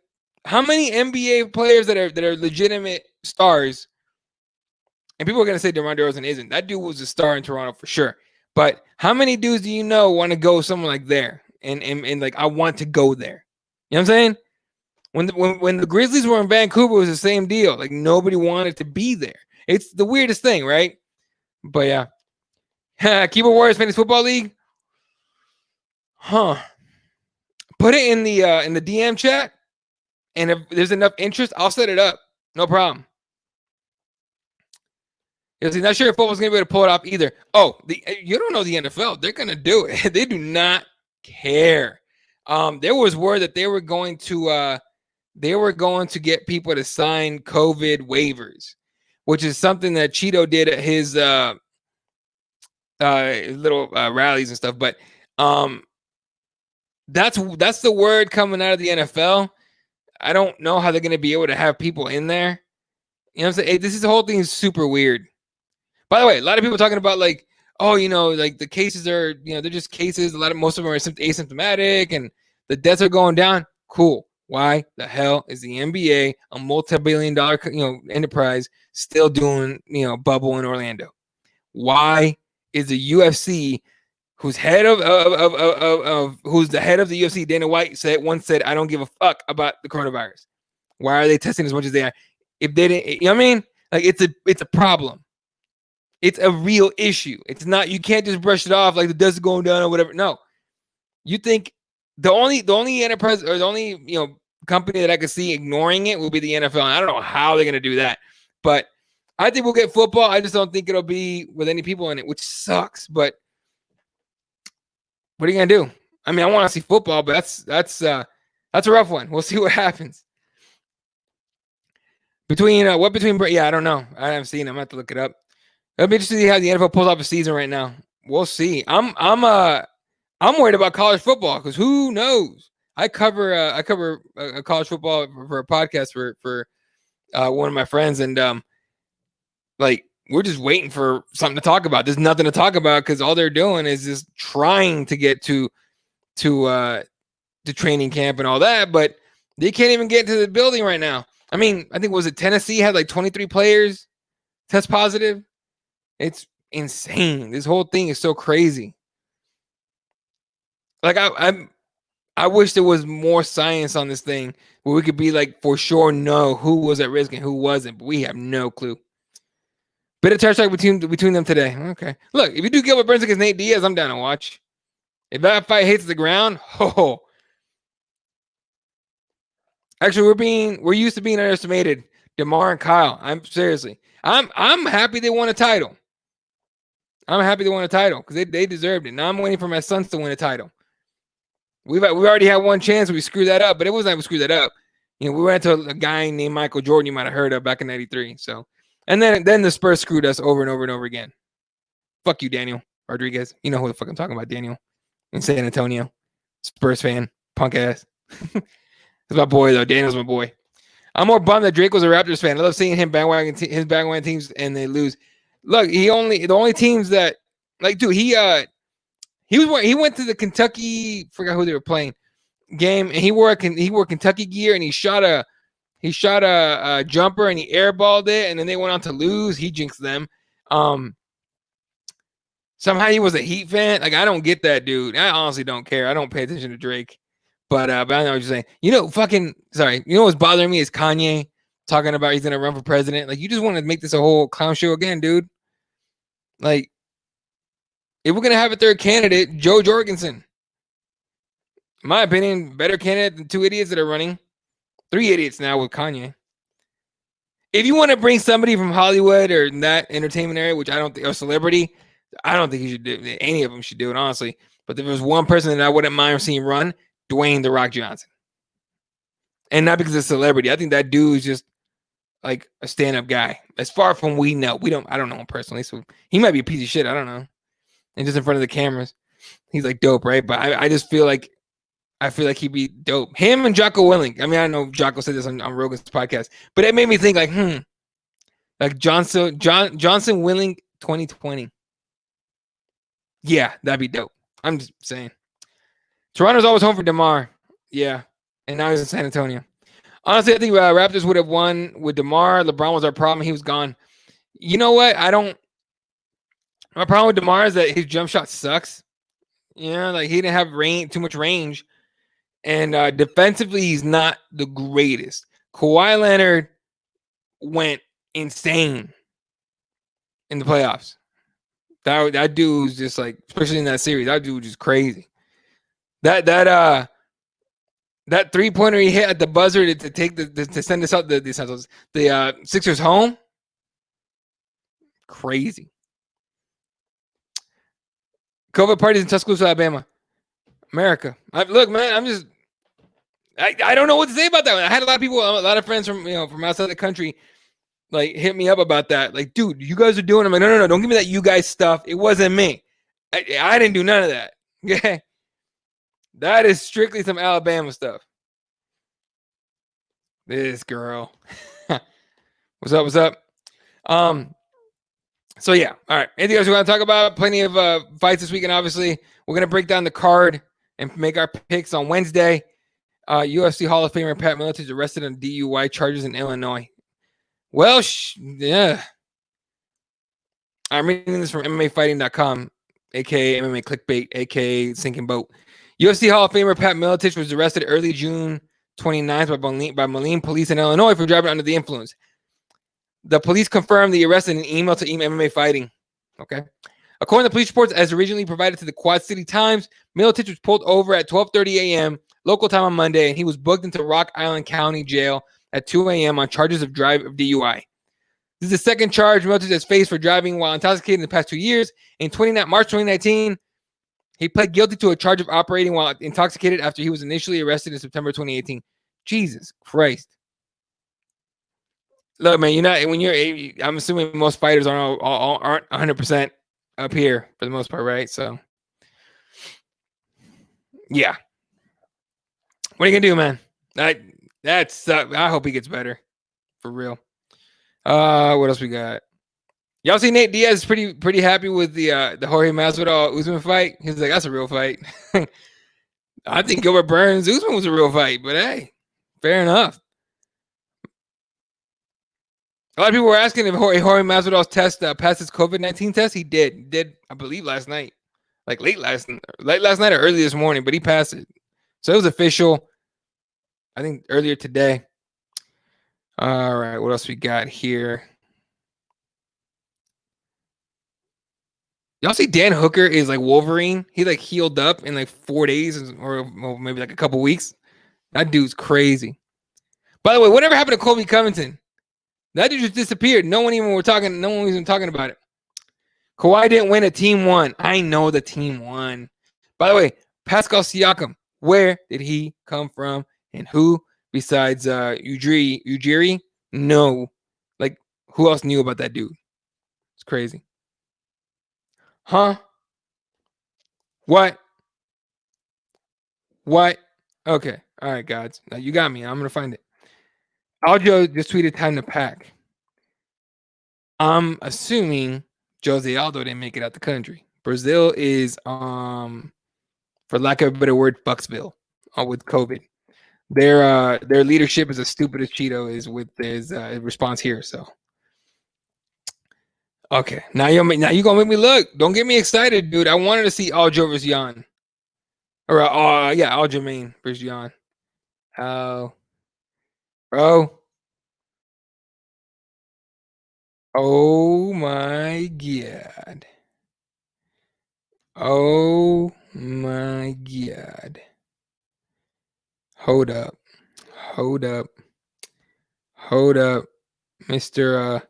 how many NBA players that are legitimate stars? And people are gonna say DeMar DeRozan isn't. That dude was a star in Toronto for sure. But how many dudes do you know want to go somewhere like there? And like, I want to go there. You know what I'm saying? When the Grizzlies were in Vancouver, it was the same deal. Like, nobody wanted to be there. It's the weirdest thing, right? But yeah. Keyboard Warriors Fantasy Football League. Huh. Put it in the DM chat. And if there's enough interest, I'll set it up. No problem. You're not sure if football's going to be able to pull it off either. Oh, you don't know the NFL. They're going to do it. They do not care. There was word that they were going to get people to sign COVID waivers, which is something that Cheeto did at his little rallies and stuff. But that's the word coming out of the NFL. I don't know how they're going to be able to have people in there. You know what I'm saying? Hey, the whole thing is super weird. By the way, a lot of people talking about like, oh, like the cases are, they're just cases. Most of them are asymptomatic and the deaths are going down. Cool. Why the hell is the NBA, a multi-billion-dollar, enterprise, still doing, bubble in Orlando? Why is the UFC, who's the head of the UFC, Dana White once said, I don't give a fuck about the coronavirus. Why are they testing as much as they are? If they didn't, you know what I mean? Like, it's a problem. It's a real issue. It's not, you can't just brush it off like the dust is going down or whatever. No. You think the only enterprise or the only, company that I could see ignoring it will be the NFL. And I don't know how they're going to do that. But I think we'll get football. I just don't think it'll be with any people in it, which sucks. But what are you going to do? I mean, I want to see football, but that's a rough one. We'll see what happens. I don't know. I haven't seen it. I'm going to have to look it up. It'll be interesting to see how the NFL pulls off a season right now. We'll see. I'm worried about college football because who knows? I cover a college football for a podcast for one of my friends, and like, we're just waiting for something to talk about. There's nothing to talk about because all they're doing is just trying to get to training camp and all that, but they can't even get to the building right now. I mean, I think, was it Tennessee had like 23 players test positive? It's insane. This whole thing is so crazy. Like, I wish there was more science on this thing where we could be like, for sure, know who was at risk and who wasn't, but we have no clue. Bit of trash talk between them today. Okay. Look, if you do Gilbert Burns against Nate Diaz, I'm down to watch. If that fight hits the ground, Actually, we're used to being underestimated. DeMar and Kyle. I'm happy they won a title. I'm happy they won a title because they deserved it. Now I'm waiting for my sons to win a title. We already had one chance. We screwed that up, but it wasn't like we screwed that up. We went to a guy named Michael Jordan. You might have heard of back in '93. So, and then the Spurs screwed us over and over and over again. Fuck you, Daniel Rodriguez. You know who the fuck I'm talking about, Daniel in San Antonio. Spurs fan, punk ass. That's my boy though. Daniel's my boy. I'm more bummed that Drake was a Raptors fan. I love seeing him his bandwagon teams and they lose. Look, the only teams that, like, dude, he went to the Kentucky, forgot who they were playing, game, and he wore Kentucky gear and he shot a jumper and he airballed it, and then they went on to lose. He jinxed them. Somehow he was a Heat fan. Like, I don't get that, dude. I honestly don't care. I don't pay attention to Drake. But I know what you're saying. You know what's bothering me is Kanye talking about he's gonna run for president. Like, you just want to make this a whole clown show again, dude. Like, if we're gonna have a third candidate, Joe Jorgensen. In my opinion, better candidate than two idiots that are running. 3 idiots now with Kanye. If you want to bring somebody from Hollywood or that entertainment area, which I don't think, or celebrity, I don't think you should do. Any of them should do it, honestly. But if there's one person that I wouldn't mind seeing run, Dwayne "The Rock" Johnson. And not because of celebrity. I think that dude is just like a stand-up guy. As far from we know. I don't know him personally, so he might be a piece of shit. I don't know. and just in front of the cameras. He's like dope, right? But I just feel like he'd be dope. Him and Jocko Willink. I mean, I know Jocko said this on Rogan's podcast, but it made me think like Johnson Willink 2020. Yeah, that'd be dope. I'm just saying. Toronto's always home for DeMar. Yeah, and now he's in San Antonio. Honestly, I think Raptors would have won with DeMar. LeBron was our problem. He was gone. You know what? My problem with DeMar is that his jump shot sucks. You know, like he didn't have too much range. And defensively, he's not the greatest. Kawhi Leonard went insane in the playoffs. That dude was just like, especially in that series, that dude was just crazy. That 3-pointer he hit at the buzzer to take to send us out the Sixers home. Crazy. COVID parties in Tuscaloosa, Alabama. America. Look, man, I don't know what to say about that one. I had a lot of friends from outside the country like hit me up about that. Like, dude, you guys are doing it. I'm like, no, don't give me that you guys stuff. It wasn't me. I didn't do none of that. Okay. That is strictly some Alabama stuff. This girl. What's up? So yeah, all right. Anything else we want to talk about? Plenty of fights this weekend. Obviously, we're gonna break down the card and make our picks on Wednesday. UFC Hall of Famer Pat Miletich is arrested on DUI charges in Illinois. Well, yeah. I'm reading this from MMAfighting.com, aka MMA Clickbait, aka Sinking Boat. UFC Hall of Famer Pat Miletich was arrested early June 29th by Moline police in Illinois for driving under the influence. The police confirmed the arrest in an email to MMA Fighting. Okay. According to police reports, as originally provided to the Quad City Times, Miletich was pulled over at 12:30 a.m. local time on Monday, and he was booked into Rock Island County Jail at 2 a.m. on charges of DUI. This is the second charge Miletich has faced for driving while intoxicated in the past 2 years. In March 2019, he pled guilty to a charge of operating while intoxicated after he was initially arrested in September 2018. Jesus Christ. Look, man, I'm assuming most fighters aren't 100% up here for the most part, right? So, yeah. What are you gonna do, man? I hope he gets better, for real. What else we got? Y'all see Nate Diaz is pretty happy with the Jorge Masvidal Usman fight. He's like, that's a real fight. I think Gilbert Burns Usman was a real fight, but hey, fair enough. A lot of people were asking if Jorge Masvidal's test passed his COVID-19 test. He did. He did, I believe, last night, like late last night or early this morning, but he passed it. So it was official. I think earlier today. All right, what else we got here? Y'all see Dan Hooker is like Wolverine? He like healed up in like 4 days or maybe like a couple weeks. That dude's crazy. By the way, whatever happened to Colby Covington? That dude just disappeared. No one was even talking about it. Kawhi didn't win. A team won. I know the team won. By the way, Pascal Siakam, where did he come from? And who besides Ujiri? No. Like, who else knew about that dude? It's crazy. Huh? What? Okay. All right, gods. Now you got me. I'm going to find it. Aljo just tweeted time to pack. I'm assuming Jose Aldo didn't make it out the country. Brazil is, for lack of a better word, Bucksville with COVID. Their leadership is as stupid as Cheeto is with his response here. So, okay, now you gonna make me look. Don't get me excited, dude. I wanted to see Aljo versus Jan, or Aljamain versus Jan. Oh, bro. Oh my God. Oh my God. Hold up. Mr.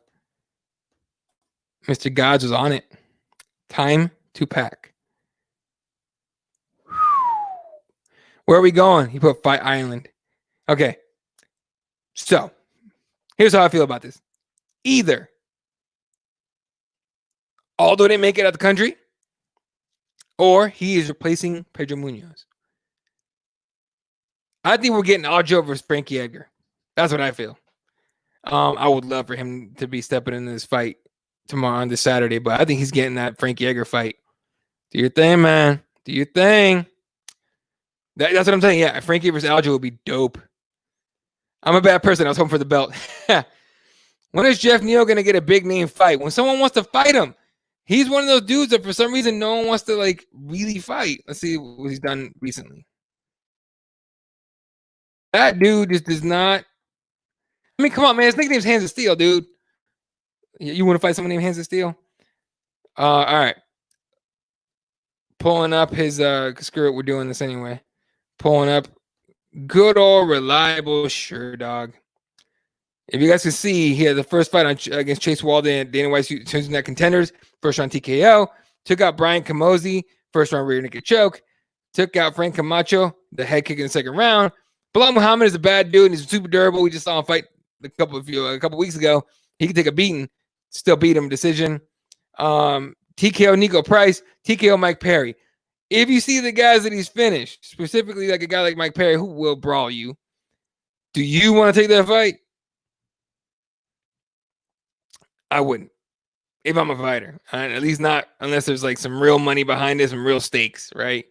Gods was on it. Time to pack. Where are we going? He put Fight Island. Okay. So, here's how I feel about this. Either Aldo didn't make it out the country, or he is replacing Pedro Munoz. I think we're getting Aljo versus Frankie Edgar. That's what I feel. I would love for him to be stepping into this fight tomorrow on this Saturday, but I think he's getting that Frankie Edgar fight. Do your thing, man. Do your thing. That's what I'm saying. Yeah, Frankie versus Aljo would be dope. I'm a bad person. I was hoping for the belt. When is Jeff Neal going to get a big name fight? When someone wants to fight him. He's one of those dudes that for some reason no one wants to like really fight. Let's see what he's done recently. That dude just does not. I mean, come on, man. His nickname's Hands of Steel, dude. You want to fight someone named Hands of Steel? All right. Pulling up his screw it, we're doing this anyway. Pulling up good old reliable sure dog. If you guys can see, he had the first fight against Chase Walden and Dana White's Tuesday Night Contenders, first round TKO. Took out Brian Camozzi, first round rear naked choke. Took out Frank Camacho, the head kick in the second round. Bilal Muhammad is a bad dude and he's super durable. We just saw him fight a couple weeks ago. He could take a beating, still beat him decision. TKO Nico Price, TKO Mike Perry. If you see the guys that he's finished, specifically like a guy like Mike Perry who will brawl you, do you want to take that fight? I wouldn't. If I'm a fighter. At least not unless there's like some real money behind it, some real stakes, right?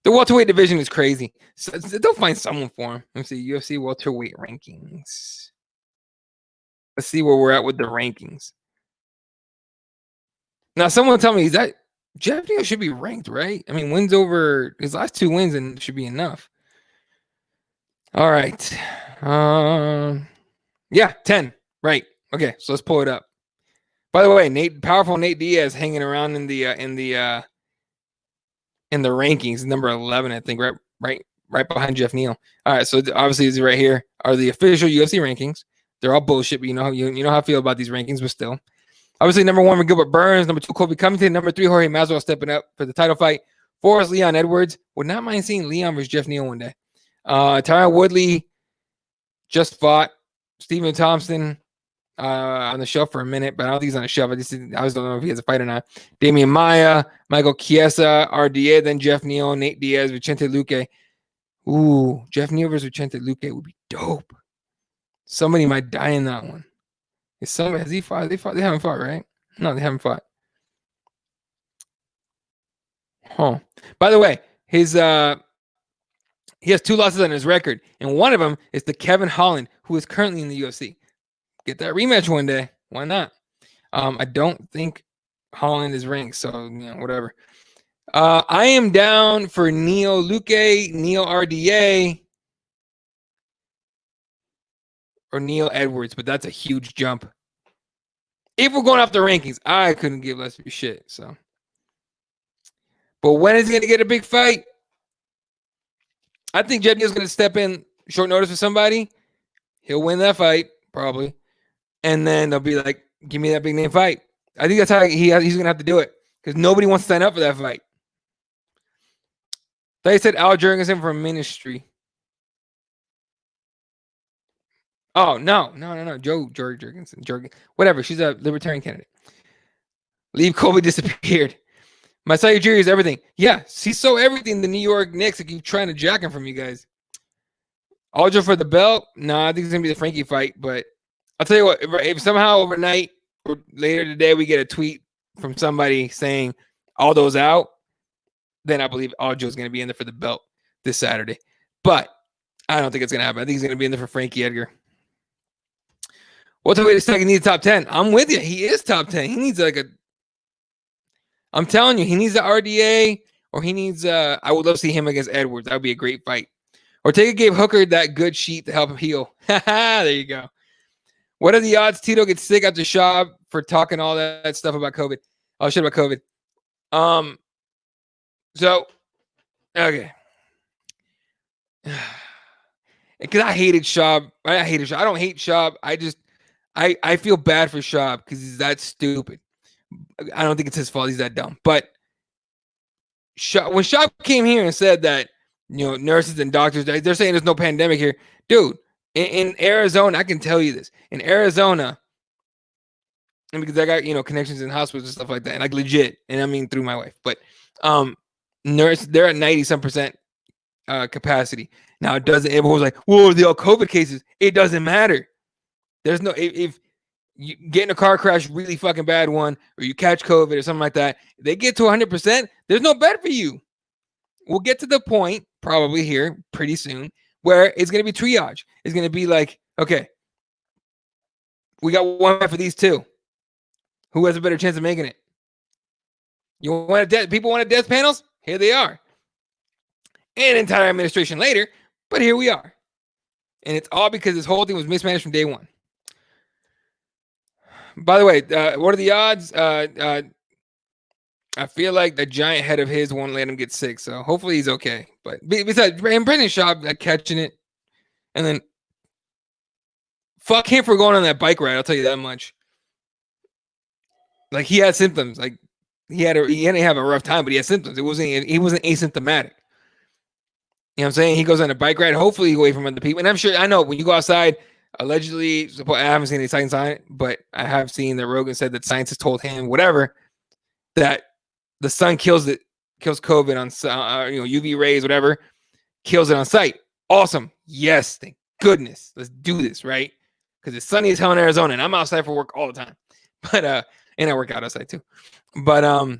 The welterweight division is crazy. So they'll find someone for him. Let's see, UFC welterweight rankings. Let's see where we're at with the rankings. Now, someone tell me, is that Jeff Neal should be ranked, right? I mean, wins over his last 2 wins and should be enough. All right. Yeah, 10. Right. Okay, so let's pull it up. By the way, powerful Nate Diaz hanging around in the rankings, number 11, I think, right behind Jeff Neal. All right, so obviously it's right here are the official UFC rankings. They're all bullshit, but you know how I feel about these rankings, but still. Obviously, number 1 Gilbert Burns, number 2 Colby Covington, number 3 Jorge Masvidal stepping up for the title fight. 4 is Leon Edwards. Would not mind seeing Leon versus Jeff Neal one day. Tyron Woodley just fought Stephen Thompson on the shelf for a minute, but I don't think he's on the shelf. I just don't know if he has a fight or not. Damian Maia, Michael Chiesa, RDA, then Jeff Neal, Nate Diaz, Vicente Luque. Ooh, Jeff Neal versus Vicente Luque would be dope. Somebody might die in that one. Has he fought? They haven't fought, right? No, they haven't fought. Huh. By the way, he has 2 losses on his record, and one of them is to Kevin Holland, who is currently in the UFC. Get that rematch one day. Why not? I don't think Holland is ranked, so whatever. I am down for Neil Luque, Neil RDA, or Neil Edwards, but that's a huge jump. If we're going off the rankings, I couldn't give less of a shit. So, but when is he going to get a big fight? I think Jeff Neal's going to step in short notice for somebody. He'll win that fight, probably. And then they'll be like, give me that big name fight. I think that's how he's going to have to do it because nobody wants to sign up for that fight. They said Al Jurgensen from Ministry. Oh, no. Joe Jurgensen. Whatever. She's a libertarian candidate. Leave Colby disappeared. Masai Ujiri is everything. Yeah, he's so everything. The New York Knicks that keep trying to jack him from you guys. Aljo for the belt? No, I think it's going to be the Frankie fight. But I'll tell you what, if somehow overnight or later today we get a tweet from somebody saying Aldo's out, then I believe Aljo's going to be in there for the belt this Saturday. But I don't think it's going to happen. I think he's going to be in there for Frankie Edgar. What's the way to second? He needs top 10. I'm with you. He is top 10. He needs I'm telling you, he needs the RDA or he needs I would love to see him against Edwards. That would be a great fight. Ortega gave Hooker that good sheet to help him heal. There you go. What are the odds Tito gets sick after Schaub for talking all that stuff about COVID? Oh, shit about COVID. So, okay. Because I hated Schaub. I don't hate Schaub. I feel bad for Schaub because he's that stupid. I don't think it's his fault. He's that dumb. But when Schaub came here and said that, nurses and doctors, they're saying there's no pandemic here. Dude, in Arizona, I can tell you this. In Arizona, and because I got, connections in hospitals and stuff like that, and like legit, and I mean through my wife. But They're at 90% capacity. Now it doesn't. Everyone's like, "Whoa, the all COVID cases." It doesn't matter. There's no if you get in a car crash, really fucking bad one, or you catch COVID or something like that. They get to 100%. There's no bed for you. We'll get to the point probably here pretty soon where it's going to be triage. It's going to be like, okay, we got one for these two. Who has a better chance of making it? You want people wanted death panels? Here they are. And entire administration later, but here we are. And it's all because this whole thing was mismanaged from day one. By the way, what are the odds? I feel like the giant head of his won't let him get sick, so hopefully he's okay. But besides, Brendan Schaub catching it, and then fuck him for going on that bike ride. I'll tell you that much. Like he had symptoms. Like he didn't have a rough time, but he had symptoms. He wasn't asymptomatic. You know what I'm saying? He goes on a bike ride, hopefully away from other people. And I'm sure, I know when you go outside, allegedly, I haven't seen any science on it, but I have seen that Rogan said that scientists told him, whatever, that the sun kills COVID on UV rays, whatever, kills it on sight. Awesome. Yes, thank goodness. Let's do this, right? Because it's sunny as hell in Arizona, and I'm outside for work all the time. But and I work out outside too. But I was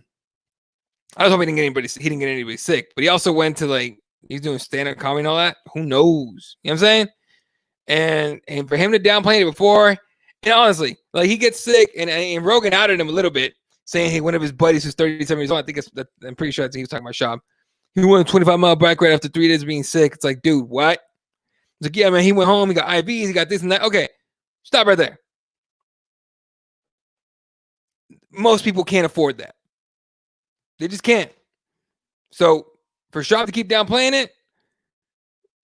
hoping he didn't get anybody sick. But he also went to he's doing stand-up comedy and all that. Who knows? You know what I'm saying? And for him to downplay it before, and honestly, he gets sick, and Rogan outed him a little bit, saying, hey, one of his buddies who's 37 years old, I'm pretty sure he was talking about Schaub. He won a 25-mile bike ride after 3 days of being sick. It's like, dude, what? It's like, yeah, man, he went home, he got IVs, he got this and that. Okay, stop right there. Most people can't afford that. They just can't. So for Schaub to keep downplaying it,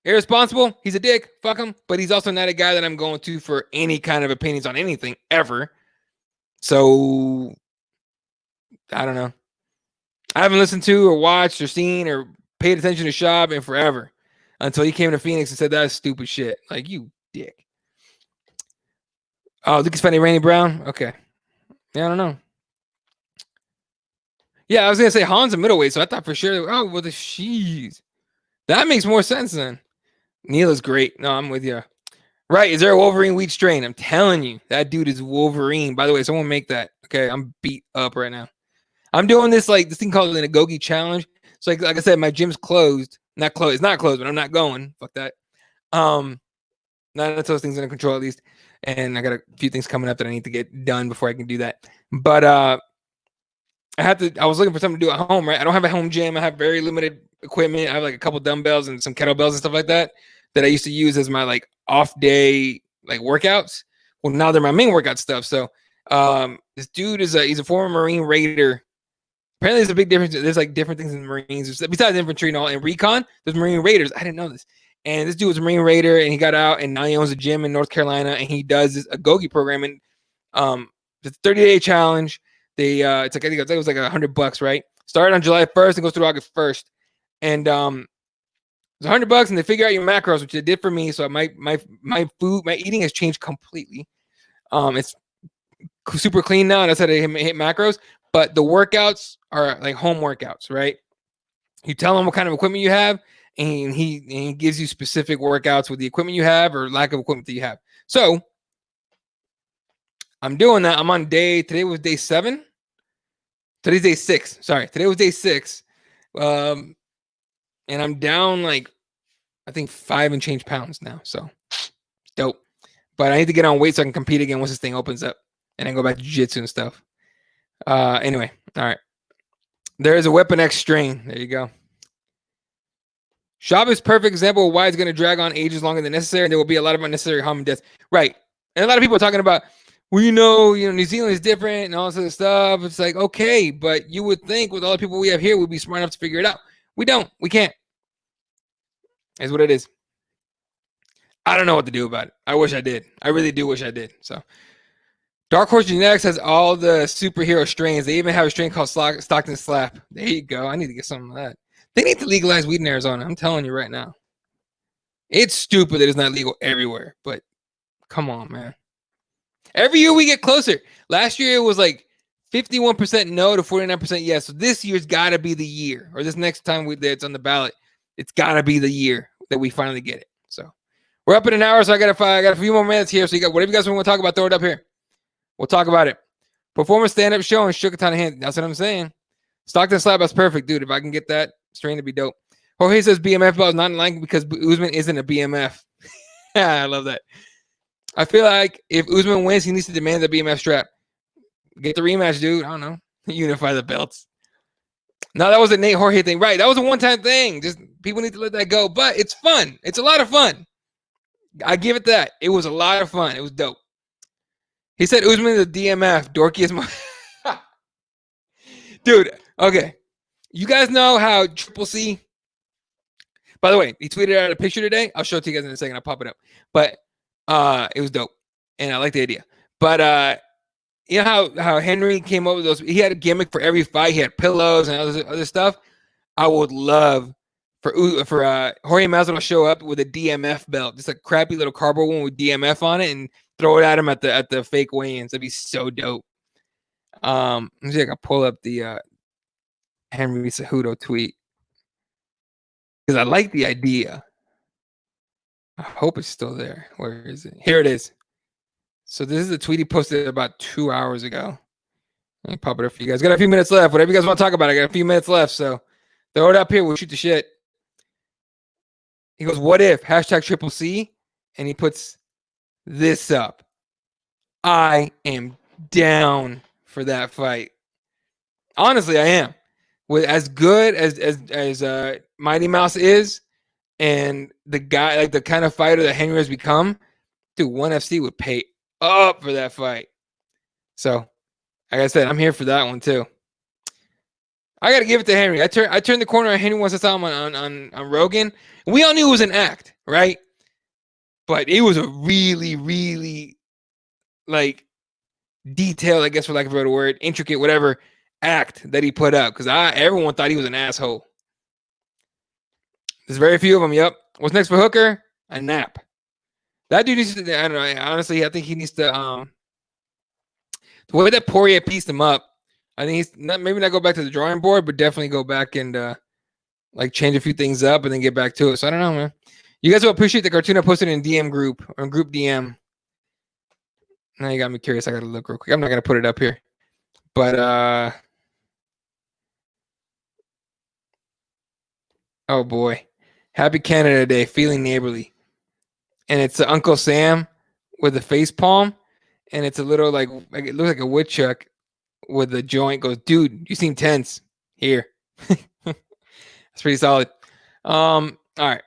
irresponsible, he's a dick, fuck him, but he's also not a guy that I'm going to for any kind of opinions on anything ever. So I don't know. I haven't listened to or watched or seen or paid attention to Schaub in forever until he came to Phoenix and said that's stupid shit. Like, you dick. Oh, Lucas Fanny Rainey Brown? Okay. Yeah, I don't know. Yeah, I was going to say Han's a middleweight, so I thought for sure, she's. That makes more sense then. Neil is great. No, I'm with you. Right. Is there a Wolverine wheat strain? I'm telling you, that dude is Wolverine. By the way, someone make that. Okay, I'm beat up right now. I'm doing this thing called the Nagogi challenge. So like I said, my gym's closed. Not closed. It's not closed, but I'm not going. Fuck that. Not until those things under control at least. And I got a few things coming up that I need to get done before I can do that. But I was looking for something to do at home, right? I don't have a home gym. I have very limited equipment. I have a couple dumbbells and some kettlebells and stuff like that I used to use as my off day workouts. Well, now they're my main workout stuff. So this dude he's a former Marine Raider. Apparently there's a big difference. There's different things in the Marines. Besides infantry and all, and recon, there's Marine Raiders. I didn't know this. And this dude was a Marine Raider, and he got out, and now he owns a gym in North Carolina, and he does this Agogi program. And it's a 30-day challenge. They I think it was $100, right? Started on July 1st and goes through August 1st. And it's $100, and they figure out your macros, which they did for me. So my food, my eating has changed completely. It's super clean now, and that's how they hit macros. But the workouts are home workouts, right? You tell him what kind of equipment you have, and he gives you specific workouts with the equipment you have or lack of equipment that you have. So I'm doing that. I'm on today was day 7. Today's day 6. Sorry. Today was day 6. And I'm down I think 5 and change pounds now. So dope. But I need to get on weight so I can compete again once this thing opens up and then go back to jiu-jitsu and stuff. Anyway, all right. There is a Weapon X strain. There you go. Schaub is perfect example of why it's going to drag on ages longer than necessary, and there will be a lot of unnecessary harm and death. Right. And a lot of people are talking about, well, New Zealand is different and all this other stuff. It's okay, but you would think with all the people we have here, we'd be smart enough to figure it out. We don't. We can't. Is what it is. I don't know what to do about it. I wish I did. I really do wish I did. So Dark Horse Genetics has all the superhero strains. They even have a strain called Stockton Slap. There you go. I need to get some of that. They need to legalize weed in Arizona. I'm telling you right now. It's stupid that it's not legal everywhere, but come on, man. Every year we get closer. Last year it was 51% no to 49% yes. So this year's got to be the year, or this next time it's on the ballot, it's got to be the year that we finally get it. So we're up in an hour, so I got a few more minutes here. So you got whatever you guys want to talk about, throw it up here. We'll talk about it. Perform a stand-up show and shook a ton of hands. That's what I'm saying. Stockton slap, that's perfect, dude. If I can get that strain, to be dope. Jorge says BMF belt is not in line because Usman isn't a BMF. I love that. I feel like if Usman wins, he needs to demand the BMF strap. Get the rematch, dude. I don't know. Unify the belts. No, that was a Nate Jorge thing. Right. That was a one-time thing. Just people need to let that go. But it's fun. It's a lot of fun. I give it that. It was a lot of fun. It was dope. He said Usman is a DMF. Dorky is dude, okay. You guys know how Triple C. By the way, he tweeted out a picture today. I'll show it to you guys in a second. I'll pop it up. But it was dope. And I like the idea. But you know how Henry came up with those? He had a gimmick for every fight. He had pillows and other stuff. I would love for Jorge Masvidal to show up with a DMF belt, just a crappy little cardboard one with DMF on it, and throw it at him at the fake weigh-ins. That'd be so dope. Let me see if I can pull up the Henry Cejudo tweet because I like the idea. I hope it's still there. Where is it? Here it is. So this is a tweet he posted about 2 hours ago. Let me pop it up for you guys. Got a few minutes left. Whatever you guys want to talk about, I got a few minutes left. So throw it up here. We'll shoot the shit. He goes, what if? Hashtag Triple C. And he puts this up. I am down for that fight. Honestly, I am. With as good as Mighty Mouse is, and the guy, like the kind of fighter that Henry has become, dude, ONE FC would pay up for that fight. So, like I said, I'm here for that one too. I got to give it to Henry. I turned the corner on Henry once I saw him on Rogan. We all knew it was an act, right? But it was a really, really like detailed, I guess for lack of a better word, intricate, whatever act that he put up. Because everyone thought he was an asshole. There's very few of them. Yep. What's next for Hooker? A nap. That dude needs to. I don't know. Honestly, I think he needs to. The way that Poirier pieced him up, I think he's maybe not go back to the drawing board, but definitely go back and like change a few things up and then get back to it. So I don't know, man. You guys will appreciate the cartoon I posted in DM group or in group DM. Now you got me curious. I gotta look real quick. I'm not gonna put it up here, but oh boy, Happy Canada Day, feeling neighborly, and it's Uncle Sam with a face palm, and it's a little like it looks like a woodchuck with a joint. Goes, dude, you seem tense here. That's pretty solid. All right.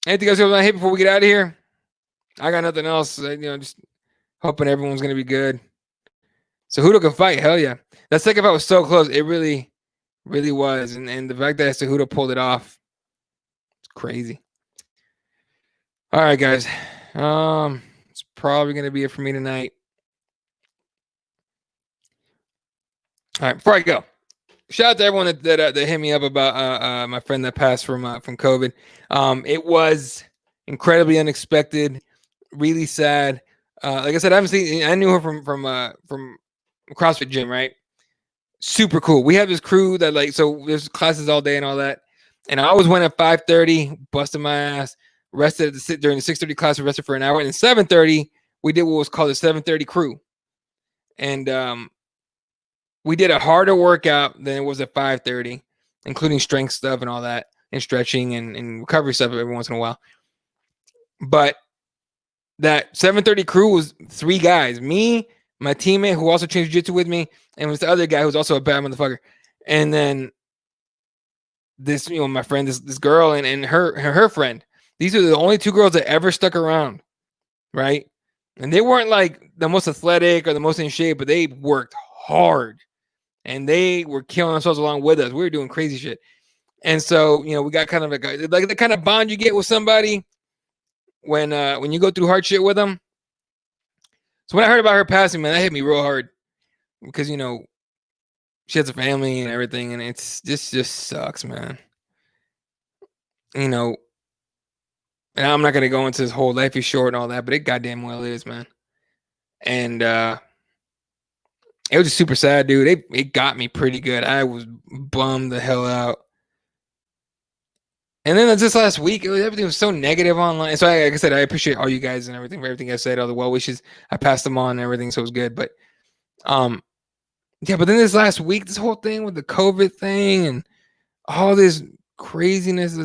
Anything else you want to hit before we get out of here? I got nothing else. Just hoping everyone's gonna be good. So Cejudo can fight. Hell yeah. That second fight was so close. It really, really was. And the fact that Cejudo pulled it off, it's crazy. All right, guys. It's probably gonna be it for me tonight. All right, before I go, shout out to everyone that hit me up about my friend that passed from COVID. It was incredibly unexpected, really sad. Like I said, I knew her from CrossFit gym, right? Super cool. We have this crew that so there's classes all day and all that. And I always went at 5:30, busted my ass, rested during the 6:30 class, we rested for an hour. And at 7:30, we did what was called the 7:30 crew. And we did a harder workout than it was at 5:30, including strength stuff and all that, and stretching and recovery stuff every once in a while. But that 7:30 crew was 3 guys: me, my teammate who also trained jiu-jitsu with me, and was the other guy who's also a bad motherfucker. And then this, my friend, this girl and her friend. These are the only 2 girls that ever stuck around, right? And they weren't like the most athletic or the most in shape, but they worked hard. And they were killing themselves along with us. We were doing crazy shit. And so, we got kind of like the kind of bond you get with somebody when you go through hard shit with them. So when I heard about her passing, man, that hit me real hard because, she has a family and everything. And this just sucks, man. And I'm not going to go into this whole life is short and all that, but it goddamn well is, man. And It was just super sad, dude. It got me pretty good. I was bummed the hell out. And then just last week, everything was so negative online. So, like I said, I appreciate all you guys and everything for everything I said, all the well wishes. I passed them on and everything, so it was good. But, yeah. But then this last week, this whole thing with the COVID thing and all this craziness,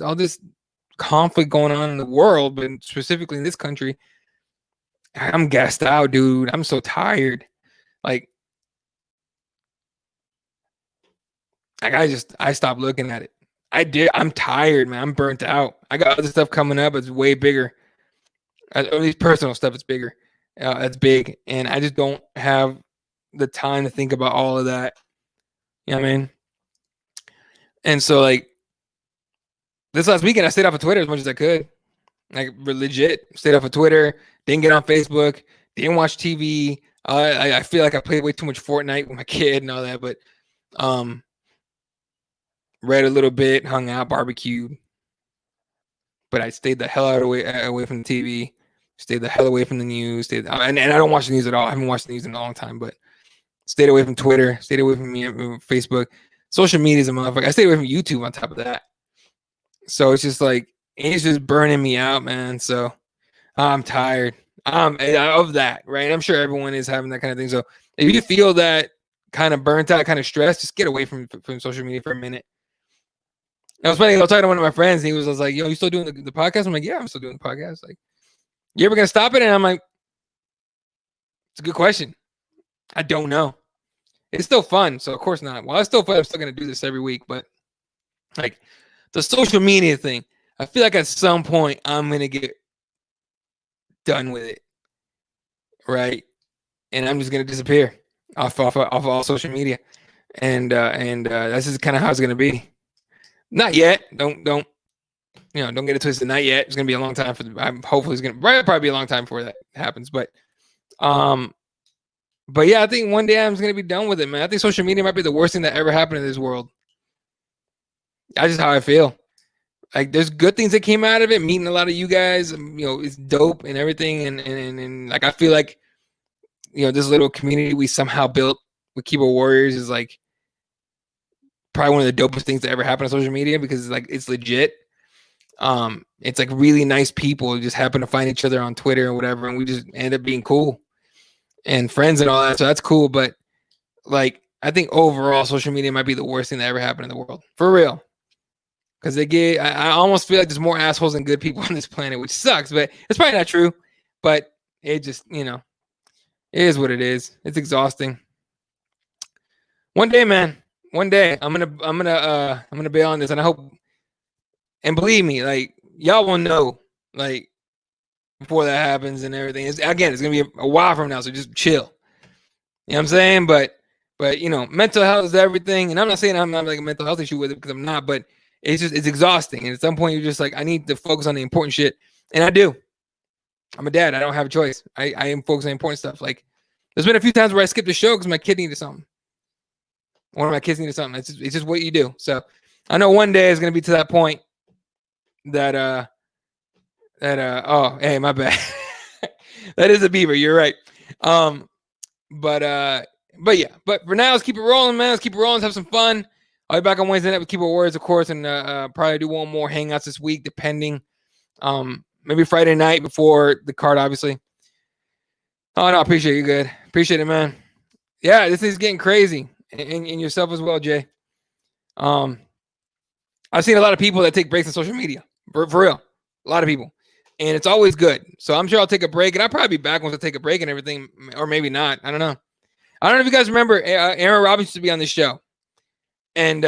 all this conflict going on in the world, but specifically in this country, I'm gassed out, dude. I'm so tired. Like I stopped looking at it. I'm tired, man. I'm burnt out. I got other stuff coming up. It's way bigger. At least personal stuff. It's bigger. It's big, and I just don't have the time to think about all of that. You know what I mean? And so, like this last weekend, I stayed off of Twitter as much as I could. Like legit, stayed off of Twitter. Didn't get on Facebook. Didn't watch TV. I feel like I played way too much Fortnite with my kid and all that, but read a little bit, hung out, barbecued. But I stayed the hell away from the TV. Stayed the hell away from the news. And I don't watch the news at all. I haven't watched the news in a long time, but stayed away from Twitter. Stayed away from Facebook. Social media is a motherfucker. I stayed away from YouTube on top of that. So it's just like, it's just burning me out, man. So I'm tired of that, right? I'm sure everyone is having that kind of thing. So if you feel that kind of burnt out, kind of stressed, just get away from social media for a minute. I was funny. I was talking to one of my friends, and he was like, "Yo, you still doing the podcast?" I'm like, "Yeah, I'm still doing the podcast." Like, you ever gonna stop it? And I'm like, "It's a good question. I don't know. It's still fun, so of course not. Well, it's still fun. I'm still gonna do this every week, but like the social media thing, I feel like at some point I'm gonna get done with it, right? And I'm just gonna disappear off all social media, and that's just kind of how it's gonna be. Not yet. Don't get it twisted. Not yet. It's gonna be a long time for. Hopefully, it's gonna probably be a long time before that happens. But yeah, I think one day I'm just gonna be done with it, man. I think social media might be the worst thing that ever happened in this world. That's just how I feel. Like, there's good things that came out of it. Meeting a lot of you guys, it's dope and everything. And like, I feel like, this little community we somehow built with Keyboard Warriors is like probably one of the dopest things that ever happened on social media, because it's legit. It's like really nice people who just happen to find each other on Twitter or whatever, and we just end up being cool and friends and all that. So that's cool. But like, I think overall social media might be the worst thing that ever happened in the world, for real. Because I almost feel like there's more assholes than good people on this planet, which sucks, but it's probably not true. But it just, it is what it is. It's exhausting. One day, man. One day, I'm gonna bail on this, and I hope, and believe me, like, y'all will know, like, before that happens and everything. It's gonna be a while from now, so just chill. You know what I'm saying? But mental health is everything, and I'm not saying I'm not like a mental health issue with it, because I'm not. But it's exhausting, and at some point you're just like, I need to focus on the important shit, and I do. I'm a dad. I don't have a choice. I am focused on important stuff. Like, there's been a few times where I skipped the show because my kid needed something. One of my kids needed something. It's just what you do. So I know one day is going to be to that point that oh, hey, my bad. That is a beaver. You're right. But yeah. But for now, let's keep it rolling, man. Let's keep it rolling. Let's have some fun. I'll be back on Wednesday night with Keyboard Warriors, of course, and probably do one more Hangouts this week, depending. Maybe Friday night before the card, obviously. Oh, no, I appreciate you, good. Appreciate it, man. Yeah, this is getting crazy. And yourself as well, Jay. I've seen a lot of people that take breaks on social media. For real. A lot of people. And it's always good. So I'm sure I'll take a break. And I'll probably be back once I take a break and everything. Or maybe not. I don't know. I don't know if you guys remember Aaron Robbins used to be on this show. And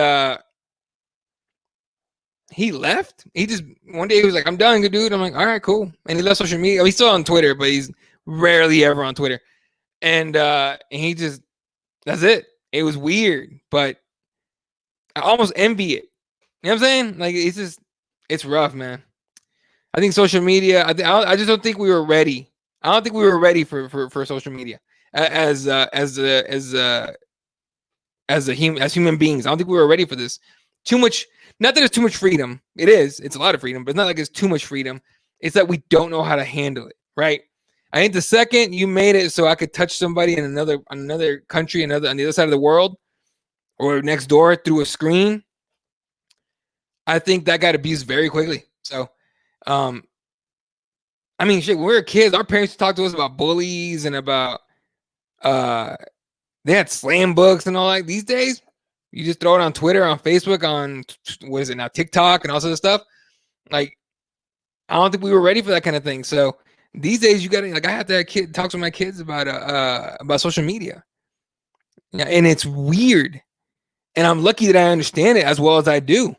he left. He just, one day he was like, I'm done, good dude. I'm like, all right, cool. And he left social media. He's still on Twitter, but he's rarely ever on Twitter. And he just, that's it. It was weird, but I almost envy it. You know what I'm saying? Like, it's rough, man. I think social media, I just don't think we were ready. I don't think we were ready for social media as human beings. I don't think we were ready for this. Too much, not that it's too much freedom. It's a lot of freedom, but it's not like it's too much freedom. It's that we don't know how to handle it, right? I think the second you made it so I could touch somebody in another country, on the other side of the world, or next door through a screen, I think that got abused very quickly. So, I mean, shit, when we were kids, our parents talked to us about bullies and about they had slam books and all that. These days, you just throw it on Twitter, on Facebook, on what is it now, TikTok, and all sorts of stuff. Like, I don't think we were ready for that kind of thing. So these days, you got to, like, I have to talk to my kids about social media. Yeah, and it's weird. And I'm lucky that I understand it as well as I do.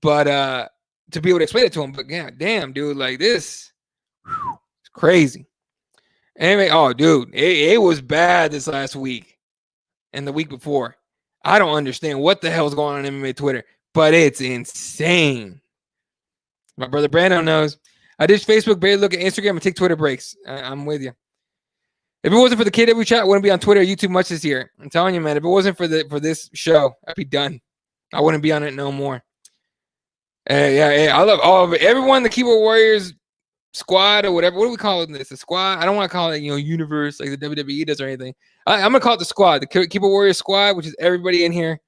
But to be able to explain it to them, but yeah, damn, dude, like this, it's crazy. Anyway, oh, dude, it was bad this last week and the week before. I don't understand what the hell's going on in MMA Twitter, but it's insane. My brother Brando knows. I ditched Facebook, barely look at Instagram, and take Twitter breaks. I'm with you. If it wasn't for the KW chat, I wouldn't be on Twitter or YouTube much this year. I'm telling you, man, if it wasn't for this show, I'd be done. I wouldn't be on it no more. Yeah, I love all of it. Everyone, the Keyboard Warriors squad or whatever. What do we call it? This a squad? I don't want to call it, universe like the WWE does or anything. I'm gonna call it the squad, the Keyboard Warriors squad, which is everybody in here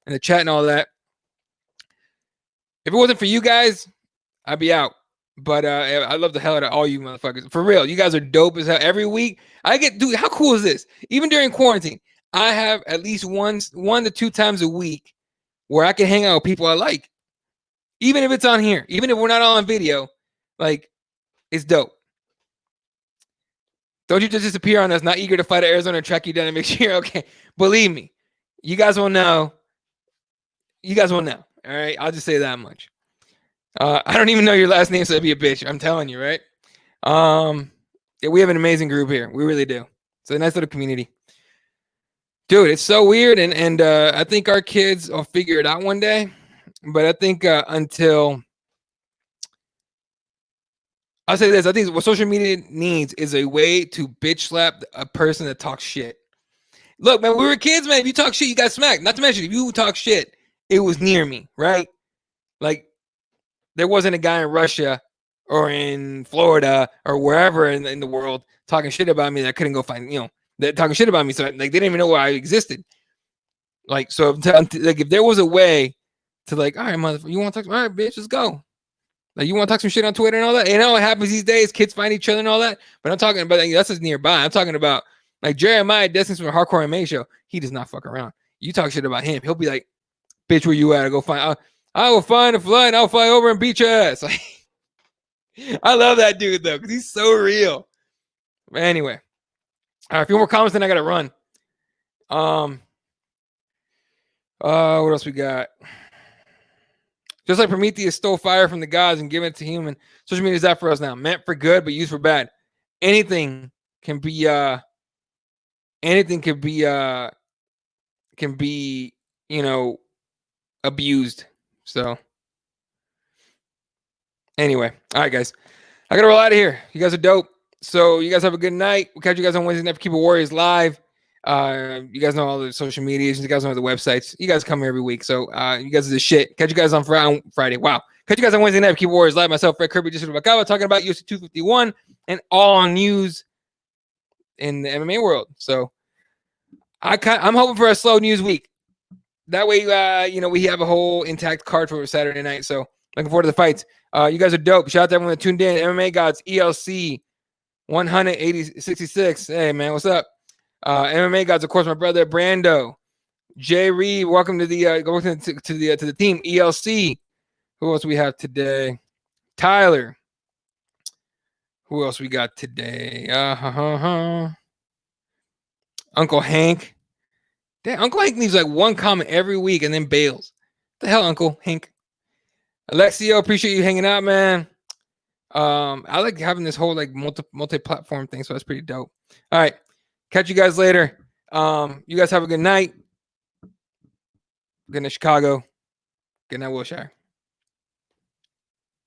and the chat and all that. If it wasn't for you guys, I'd be out. But I love the hell out of all you motherfuckers. For real, you guys are dope as hell. Every week, dude, how cool is this? Even during quarantine, I have at least one to two times a week where I can hang out with people I like. Even if it's on here, even if we're not all on video, like, it's dope. Don't you just disappear on us, not eager to fight at Arizona and track you down and make sure you're okay. Believe me, you guys will know. You guys will know. All right, I'll just say that much. I don't even know your last name, so I'd be a bitch. I'm telling you, right? Yeah, we have an amazing group here. We really do. It's a nice little community. Dude, it's so weird, and I think our kids will figure it out one day. But I think until... I'll say this. I think what social media needs is a way to bitch slap a person that talks shit. Look, man, we were kids, man. If you talk shit, you got smacked. Not to mention, if you talk shit, it was near me, right? Like, there wasn't a guy in Russia or in Florida or wherever in the world talking shit about me that I couldn't go find, that talking shit about me. So, like, they didn't even know where I existed. Like, so, like, if there was a way to, like, all right, motherfucker, you want to talk? All right, bitch, let's go. Like, you want to talk some shit on Twitter and all that? You know what happens these days? Kids find each other and all that. But I'm talking about, that's just nearby. I'm talking about, like, Jeremiah Destins from a Hardcore MMA show. He does not fuck around. You talk shit about him, he'll be like, bitch, where you at? I go find... I will find a flight and I'll fly over and beat your ass. Like, I love that dude, though, because he's so real. But anyway. All right, a few more comments, then I got to run. What else we got? Just like Prometheus stole fire from the gods and given it to human, social media is that for us now. Meant for good, but used for bad. Anything can be abused. So anyway, all right, guys. I got to roll out of here. You guys are dope. So you guys have a good night. We'll catch you guys on Wednesday night for Keyboard Warriors Live. You guys know all the social medias. You guys know the websites. You guys come here every week. So you guys are the shit. Catch you guys on Friday. Wow. Catch you guys on Wednesday night for Keyboard Warriors Live. Myself, Fred Kirby, just talking about UFC 251 and all news in the MMA world. So I'm hoping for a slow news week. That way, we have a whole intact card for Saturday night. So looking forward to the fights. You guys are dope. Shout out to everyone that tuned in. MMA Gods, ELC 166. Hey, man, what's up? MMA Gods, of course, my brother Brando. Jay Reed, welcome to the team. ELC. Who else we have today? Tyler. Who else we got today? Uncle Hank. Damn, Uncle Hank leaves like one comment every week and then bails. What the hell, Uncle Hank? Alexio, appreciate you hanging out, man. I like having this whole like multi-platform thing, so that's pretty dope. All right, catch you guys later. You guys have a good night. Good night, Chicago. Good night, Wilshire.